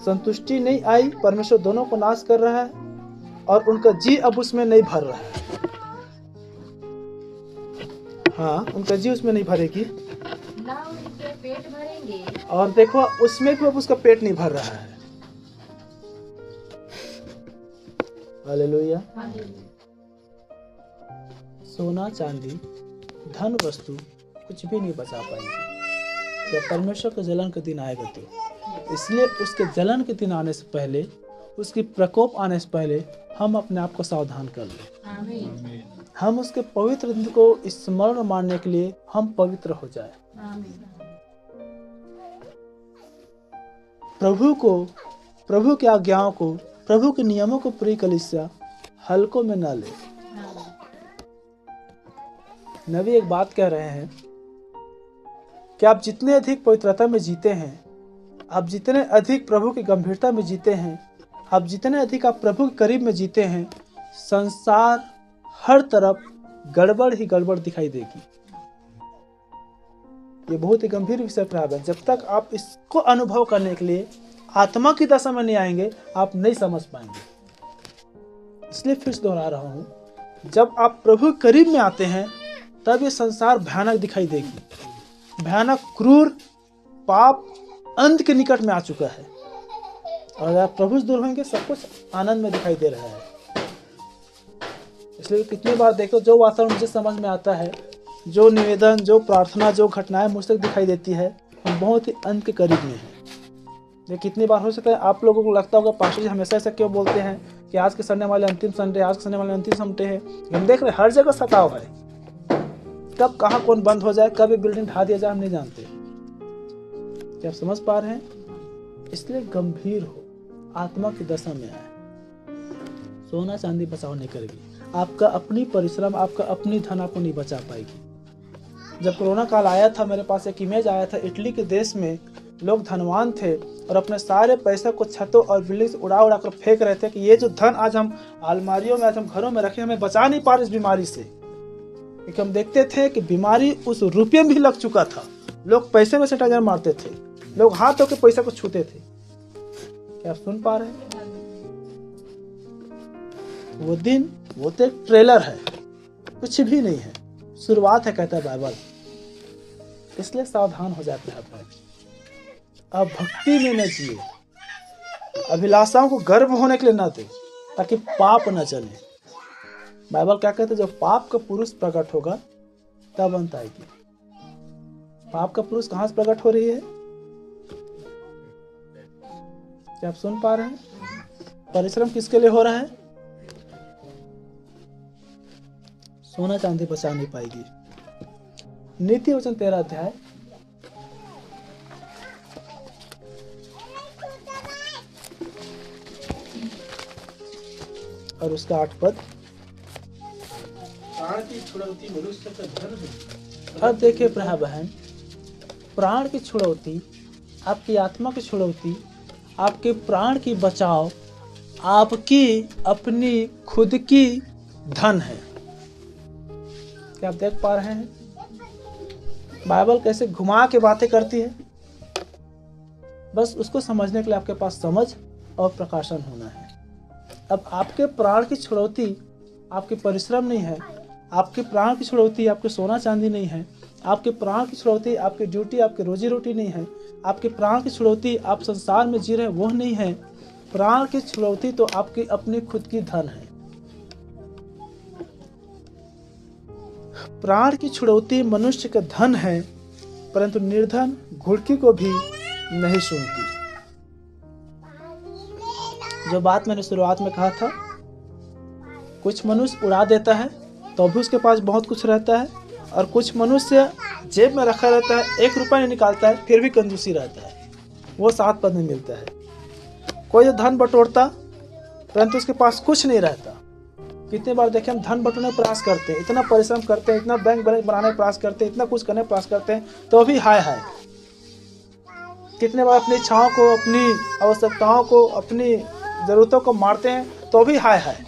Speaker 1: संतुष्टि नहीं आई, परमेश्वर दोनों को नाश कर रहा है और उनका जी अब उसमें नहीं भर रहा है। हाँ, उनका जी उसमें नहीं भरेगी
Speaker 3: ना उनके पेट भरेंगे।
Speaker 1: और देखो उसमें भी अब उसका पेट नहीं भर रहा है। हालेलुया। सोना चांदी धन वस्तु कुछ भी नहीं बचा पाएंगे जब परमेश्वर के जलन के दिन आएगा तो। इसलिए उसके जलन के दिन आने से पहले, उसकी प्रकोप आने से पहले हम अपने आप को सावधान कर लें।
Speaker 3: आमीन।
Speaker 1: हम उसके पवित्र दिन को स्मरण मानने के लिए हम पवित्र हो जाए।
Speaker 3: आमीन।
Speaker 1: प्रभु की आज्ञाओं को, प्रभु के नियमों को प्रिय कलीसिया हल्कों में न ले। नबी एक बात कह रहे हैं कि आप जितने अधिक पवित्रता में जीते हैं, आप जितने अधिक प्रभु की गंभीरता में जीते हैं, आप जितने अधिक आप प्रभु के करीब में जीते हैं, संसार हर तरफ गड़बड़ ही गड़बड़ दिखाई देगी। ये बहुत ही गंभीर विषय प्राप्त है। जब तक आप इसको अनुभव करने के लिए आत्मा की दशा में नहीं आएंगे, आप नहीं समझ पाएंगे। इसलिए फिर से दोहरा रहा हूं, जब आप प्रभु के करीब में आते हैं तब ये संसार भयानक दिखाई देगी। भयानक, क्रूर, पाप अंत के निकट में आ चुका है और अगर आप प्रभु से दूर होंगे सब कुछ आनंद में दिखाई दे रहा है। इसलिए कितनी बार देखो, जो वातावरण मुझे समझ में आता है, जो निवेदन, जो प्रार्थना, जो घटनाएं मुझ तक दिखाई देती है, हम बहुत ही अंत के करीब में हैं। ये कितनी बार हो सकता है आप लोगों को लगता होगा पास्टर जी हमेशा ऐसा क्यों बोलते हैं कि आज के संडे वाले अंतिम संडे, आज के संडे वाले अंतिम संडे है। हम देख रहे हैं हर जगह सताव है। कब कहाँ कौन बंद हो जाए, कब ये बिल्डिंग ढा दिया जाए, हम नहीं जानते। क्या आप समझ पा रहे हैं? इसलिए गंभीर हो, आत्मा की दशा में आए। सोना चांदी बचाओ नहीं करेगी। आपका अपनी परिश्रम, आपका अपनी धन आपको नहीं बचा पाएगी। जब कोरोना काल आया था, मेरे पास एक इमेज आया था, इटली के देश में लोग धनवान थे और अपने सारे पैसे को छतों और बिल्डिंग से उड़ा उड़ा कर फेंक रहे थे कि ये जो धन आज हम अलमारियों में, आज हम घरों में रखे, हमें बचा नहीं पा रहे इस बीमारी से। क्योंकि हम देखते थे कि बीमारी उस रुपये में भी लग चुका था। लोग पैसे में सैनिटाइजर मारते थे, लोग हाथ धो के पैसा को छूते थे। क्या आप सुन पा रहे हैं? वो दिन, वो तो एक ट्रेलर है, कुछ भी नहीं है, शुरुआत है, कहता है बाइबल। इसलिए सावधान हो जाते हैं भाई। अब भक्ति में न जिए, अभिलाषाओं को गर्व होने के लिए न दे, ताकि पाप न चले। बाइबल क्या कहते हैं? जब पाप का पुरुष प्रकट होगा तब अंत आएगी। पाप का पुरुष कहां से प्रकट हो रही है? क्या आप सुन पा रहे हैं? परिश्रम किसके लिए हो रहा है? सोना चांदी बचा नहीं पाएगी। नीति वचन 13 अध्याय और उसका 8 पद।
Speaker 4: प्राण की छुड़ौती मनुष्य का धन है।
Speaker 1: अब देखिए प्रिय बहन, प्राण की छुड़ौती, आपकी आत्मा की छुड़ौती, आपके प्राण की बचाव आपकी अपनी खुद की धन है। क्या आप देख पा रहे हैं बाइबल कैसे घुमा के बातें करती है? बस उसको समझने के लिए आपके पास समझ और प्रकाशन होना है। अब आपके प्राण की छुड़ौती आपके परिश्रम नहीं है, आपके प्राण की छुड़ौती आपके सोना चांदी नहीं है, आपके प्राण की छुड़ौती आपकी ड्यूटी, आपकी रोजी रोटी नहीं है, आपके प्राण की छुड़ौती आप संसार में जी रहे वो नहीं है। प्राण की छुड़ौती तो आपकी अपनी खुद की धन है। प्राण की छुड़ौती मनुष्य का धन है, परंतु निर्धन घुड़की को भी नहीं सुनती। जो बात मैंने शुरुआत में कहा था, कुछ मनुष्य उड़ा देता है तो भी उसके पास बहुत कुछ रहता है, और कुछ मनुष्य जेब में रखा रहता है, 1 रुपया नहीं निकालता है, फिर भी कंजूसी रहता है, वो 7 पद में मिलता है। कोई जो धन बटोरता परंतु उसके पास कुछ नहीं रहता। कितने बार देखें हम धन बटोरने का प्रयास करते हैं, इतना परिश्रम करते हैं, इतना बैंक बैलेंस बनाने का प्रयास करते हैं, इतना कुछ करने का प्रयास करते हैं, तो भी हाय हाय। कितने बार अपनी इच्छाओं को, अपनी आवश्यकताओं को, अपनी जरूरतों को मारते हैं, तो भी हाय हाय।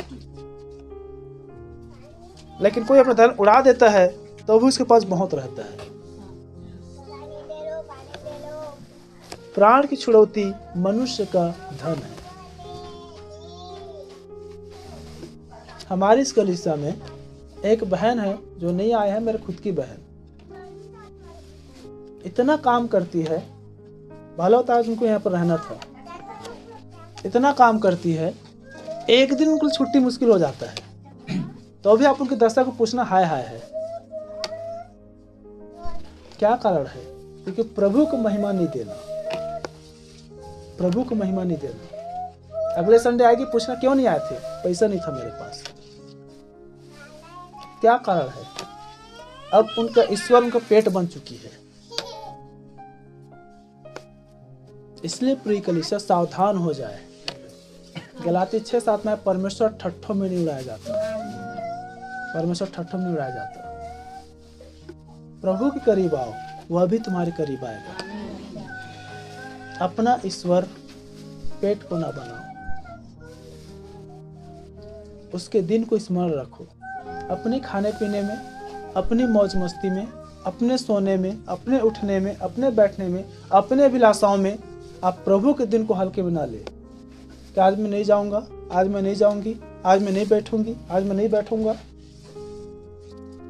Speaker 1: लेकिन कोई अपना धन उड़ा देता है तो भी उसके पास बहुत रहता है। प्राण की छुड़ौती मनुष्य का धन है। हमारी इस कलीसिया में एक बहन है जो नहीं आए हैं, मेरे खुद की बहन। इतना काम करती है, भला होता है उनको यहाँ पर रहना था। इतना काम करती है, एक दिन उनको छुट्टी मुश्किल हो जाता है, तो भी आप उनकी दशा को पूछना हाय हाय है। क्या कारण है? क्योंकि प्रभु को महिमा नहीं देना, प्रभु को महिमा नहीं देना। अगले संडे आएगी, पूछना क्यों नहीं आए थे? पैसा नहीं था मेरे पास। क्या कारण है? अब उनका ईश्वर उनका पेट बन चुकी है। इसलिए प्रिय कलीसिया, सावधान हो जाए। गलाती 6:7 में परमेश्वर ठट्ठों में नहीं उड़ाया जाता, परमेश्वर ठट्ठों में उड़ाया जाता। प्रभु के करीब आओ, वह भी तुम्हारे करीब आएगा। अपना ईश्वर पेट को ना बनाओ, उसके दिन को स्मरण रखो। अपने खाने पीने में, अपनी मौज मस्ती में, अपने सोने में, अपने उठने में, अपने बैठने में, अपने अभिलाषाओं में आप प्रभु के दिन को हल्के में ना ले कि आज मैं नहीं जाऊंगा, आज मैं नहीं जाऊंगी, आज मैं नहीं बैठूंगी, आज मैं नहीं बैठूंगा।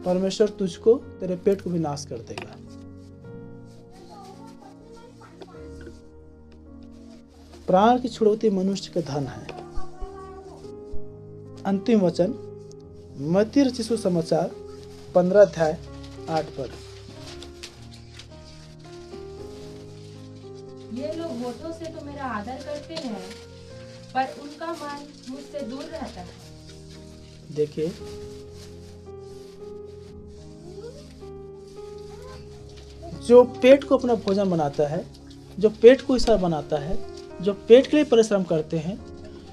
Speaker 1: परमेश्वर तुझको, तेरे पेट को भी नाश कर देगा। प्राण की छुड़ौती मनुष्य का धन है। अंतिम वचन मत्ती रचित सुसमाचार 15:8
Speaker 3: ये लोग होठों से तो मेरा आदर करते हैं, पर उनका मन मुझसे दूर रहता है।
Speaker 1: देखिए, जो पेट को अपना भोजन बनाता है, जो पेट को ईश्वर बनाता है, जो पेट के लिए परिश्रम करते हैं,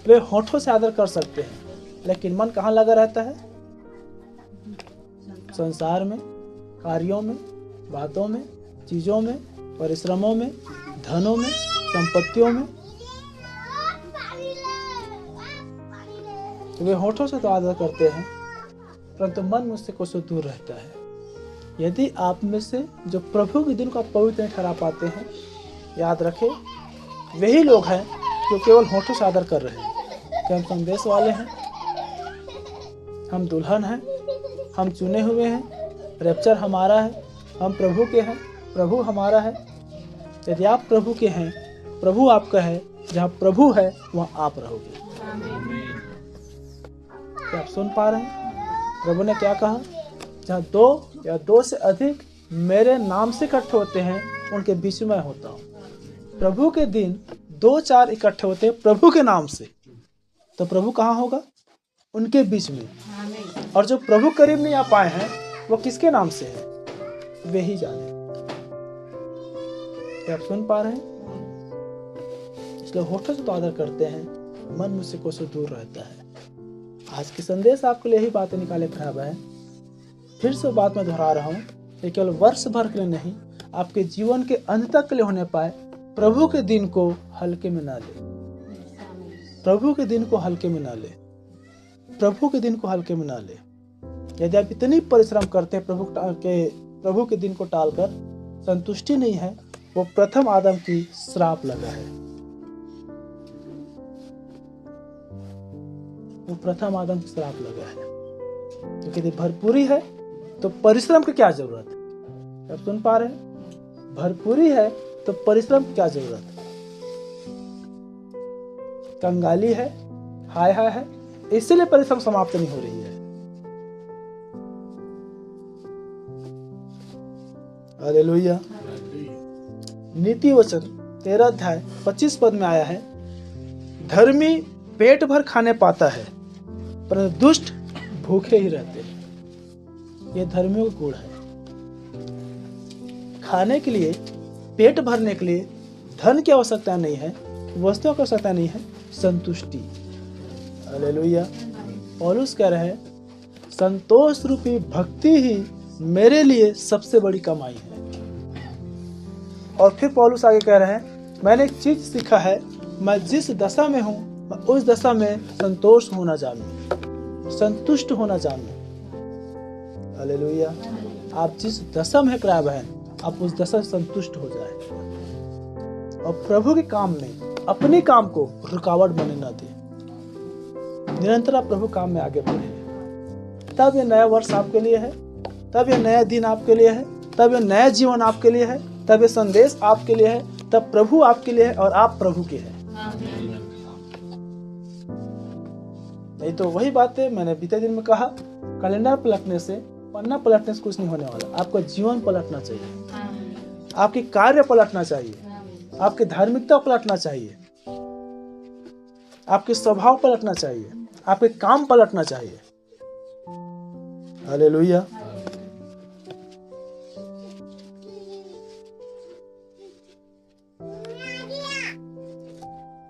Speaker 1: वे होठों से आदर कर सकते हैं, लेकिन मन कहाँ लगा रहता है? संसार में, कार्यों में, बातों में, चीजों में, परिश्रमों में, धनों में, संपत्तियों में। तो वे होठों से तो आदर करते हैं, परंतु मन मुझसे कोसों दूर रहता है। यदि आप में से जो प्रभु के दिन को आप पवित्र नहीं ठहरा पाते हैं, याद रखें, वही लोग हैं जो केवल होठों से आदर कर रहे हैं कि हम संदेश वाले हैं, हम दुल्हन हैं, हम चुने हुए हैं, रैप्चर हमारा है, हम प्रभु के हैं, प्रभु हमारा है। यदि आप प्रभु के हैं, प्रभु आपका है, जहाँ प्रभु है वहाँ आप रहोगे। क्या आप सुन पा रहे हैं? प्रभु ने क्या कहा? जहाँ 2 या 2 से अधिक मेरे नाम से इकट्ठे होते हैं, उनके बीच में होता हूँ। प्रभु के दिन 2-4 इकट्ठे होते हैं प्रभु के नाम से, तो प्रभु कहाँ होगा? उनके बीच में। और जो प्रभु करीब नहीं आ पाए हैं, वो किसके नाम से है? वे ही जाने। क्या आप सुन पा रहे हैं? इसलिए होठों से तो आदर करते हैं, मन मुझसे कोसों दूर रहता है। आज की संदेश आपके लिए यही बातें निकाले खराब है। फिर से बात मैं दोहरा रहा हूँ, ये केवल वर्ष भर के लिए नहीं, आपके जीवन के अंत तक के लिए होने पाए। प्रभु के दिन को हल्के में ना ले, प्रभु के दिन को हल्के में ना ले, प्रभु के दिन को हल्के में ना ले। यदि आप इतनी परिश्रम करते हैं प्रभु के दिन को टालकर, संतुष्टि नहीं है, वो प्रथम आदम की श्राप लगा है। वो प्रथम आदम की श्राप लगा है। क्योंकि यदि भरपूरी है तो परिश्रम की क्या जरूरत है? आप सुन पा रहे हैं? भरपूरी है तो परिश्रम की क्या जरूरत है? कंगाली है, हाय हाय है, इसलिए परिश्रम समाप्त नहीं हो रही है। हालेलुया। नीति वचन 13:25 में आया है, धर्मी पेट भर खाने पाता है, परंतु दुष्ट भूखे ही रहते हैं। यह धर्मियों का गुण है। खाने के लिए, पेट भरने के लिए धन की आवश्यकता नहीं है, वस्तुओं की आवश्यकता नहीं है, संतुष्टि। हालेलुया। पौलुस कह रहे हैं, संतोष रूपी भक्ति ही मेरे लिए सबसे बड़ी कमाई है। और फिर पौलुस आगे कह रहे हैं, मैंने एक चीज सीखा है, मैं जिस दशा में हूं, मैं उस दशा में संतोष होना जानूं, संतुष्ट होना जानूं। हालेलुया। आप जिस दशा में है क्राय बहन, आप उस दशा से संतुष्ट हो जाए और प्रभु के काम में अपने काम को रुकावट बने न दे। निरंतर आप प्रभु काम में आगे बढ़े। तब ये नया वर्ष आपके लिए है, तब ये नया दिन आपके लिए है, तब ये नया जीवन आपके लिए है, तब ये संदेश आपके लिए है, तब प्रभु आपके लिए है और आप प्रभु के हैं। नहीं तो वही बात है, मैंने बीते दिन में कहा, कैलेंडर पलटने से, पन्ना पलटने से कुछ नहीं होने वाला। आपका जीवन पलटना चाहिए, आपकी कार्य पलटना चाहिए, आपकी धार्मिकता पलटना चाहिए, आपके स्वभाव पलटना चाहिए, आपके काम पलटना चाहिए। हालेलुया।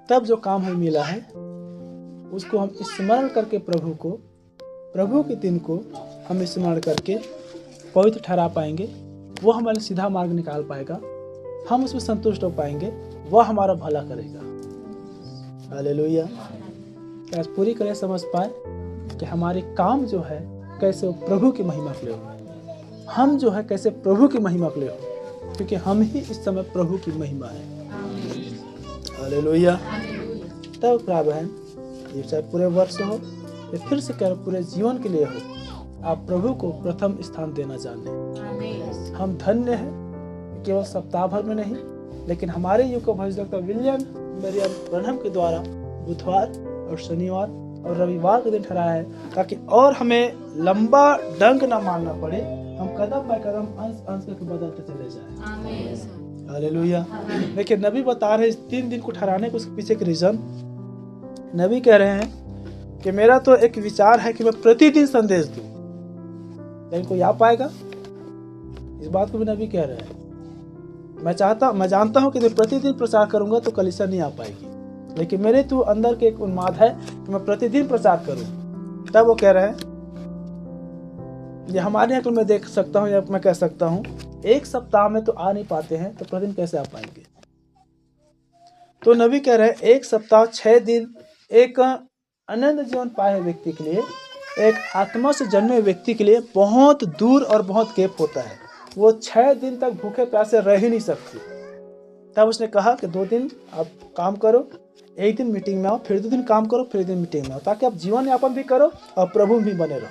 Speaker 1: तब जो काम हमें मिला है उसको हम स्मरण करके प्रभु के दिन को हम स्मरण करके पवित्र ठहरा पाएंगे। वो हमारे सीधा मार्ग निकाल पाएगा, हम उसमें संतुष्ट हो पाएंगे, वह हमारा भला करेगा। हालेलुया। आज पूरी तरह समझ पाए कि हमारे काम जो है कैसे प्रभु की महिमा के लिए हो, हम जो है कैसे प्रभु की महिमा के लिए हो, क्योंकि हम ही इस समय प्रभु की महिमा है। हालेलुया। तब प्रिय बहन, ये चाहे पूरे वर्ष हो या फिर से कह पूरे जीवन के लिए हो, आप प्रभु को प्रथम स्थान देना जाने। हम धन्य हैं, केवल सप्ताह भर में नहीं, लेकिन हमारे युग का भविष्यवक्ता विलियम मरियम ब्रनहम के द्वारा बुधवार और शनिवार और रविवार के दिन ठहराया है, ताकि और हमें लंबा डंक ना मारना पड़े, हम कदम बाय कदम अंश अंश करके बदलते चले जाएं। हालेलुया। लेकिन नबी बता रहे हैं इस 3 दिन को ठहराने के उसके पीछे के रीजन। नबी कह रहे हैं कि मेरा तो एक विचार है कि मैं प्रतिदिन संदेश दूं, लेकिन कोई आ पाएगा? इस बात को भी नबी कह रहे हैं। मैं जानता हूं कि मैं प्रतिदिन प्रचार करूंगा तो कलीसिया नहीं आ पाएगी, लेकिन मेरे तो अंदर के एक उन्माद है कि मैं प्रतिदिन प्रचार करूं। तब वो कह रहे हैं, ये हमारे यहाँ मैं देख सकता हूँ या मैं कह सकता हूँ, एक सप्ताह में तो आ नहीं पाते हैं तो प्रतिदिन कैसे आ पाएंगे? तो नबी कह रहे हैं एक सप्ताह 6 दिन एक अनंत जीवन पाए व्यक्ति के लिए, एक आत्मा से जन्मे व्यक्ति के लिए बहुत दूर और बहुत गैप होता है। वो 6 दिन तक भूखे प्यासे रह ही नहीं सकते। तब उसने कहा कि 2 दिन आप काम करो, 1 दिन मीटिंग में आओ, फिर 2 दिन काम करो, फिर 1 दिन मीटिंग में आओ, ताकि आप जीवन यापन भी करो और प्रभु भी बने रहो।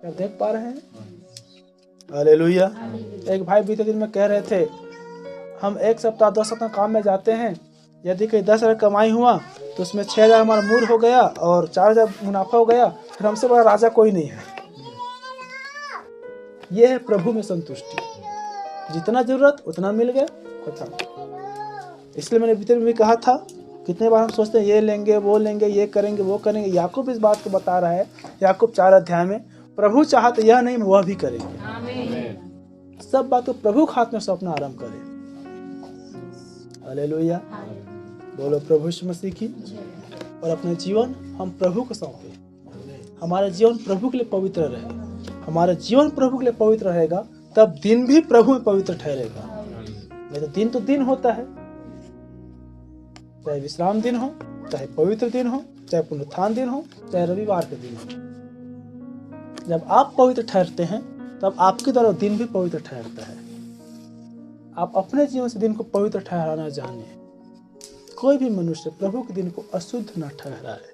Speaker 1: क्या देख पा रहे हैं? हालेलुया। एक भाई बीते दिन में कह रहे थे, हम 1 सप्ताह 10 सप्ताह काम में जाते हैं, यदि कहीं 10,000 कमाई हुआ तो उसमें 6,000 हमारा मूल हो गया और 4,000 मुनाफा हो गया, फिर हमसे बड़ा राजा कोई नहीं है। यह है प्रभु में संतुष्टि, जितना जरूरत उतना मिल गया, खत्म। इसलिए मैंने बीते में भी कहा था, कितने बार हम सोचते हैं ये लेंगे वो लेंगे, ये करेंगे वो करेंगे। याकूब इस बात को बता रहा है, याकूब 4 अध्याय में, प्रभु चाहते यह नहीं वह भी करेंगे। सब बात को प्रभु के हाथ में सौंपना आरंभ करें। हालेलुया। बोलो प्रभु यीशु मसीह की। और अपने जीवन हम प्रभु को सौंपे। हमारा जीवन प्रभु के लिए पवित्र रहे। हमारा जीवन प्रभु के लिए पवित्र रहेगा, तब दिन भी प्रभु में पवित्र ठहरेगा। नहीं तो दिन होता है, चाहे विश्राम दिन हो, चाहे पवित्र दिन हो, चाहे पुनरुत्थान दिन हो, चाहे रविवार के दिन हो। जब आप पवित्र ठहरते हैं तब आपके द्वारा दिन भी पवित्र ठहरता है। आप अपने जीवन से दिन को पवित्र ठहराना जानिए। कोई भी मनुष्य प्रभु के दिन को अशुद्ध न ठहराए।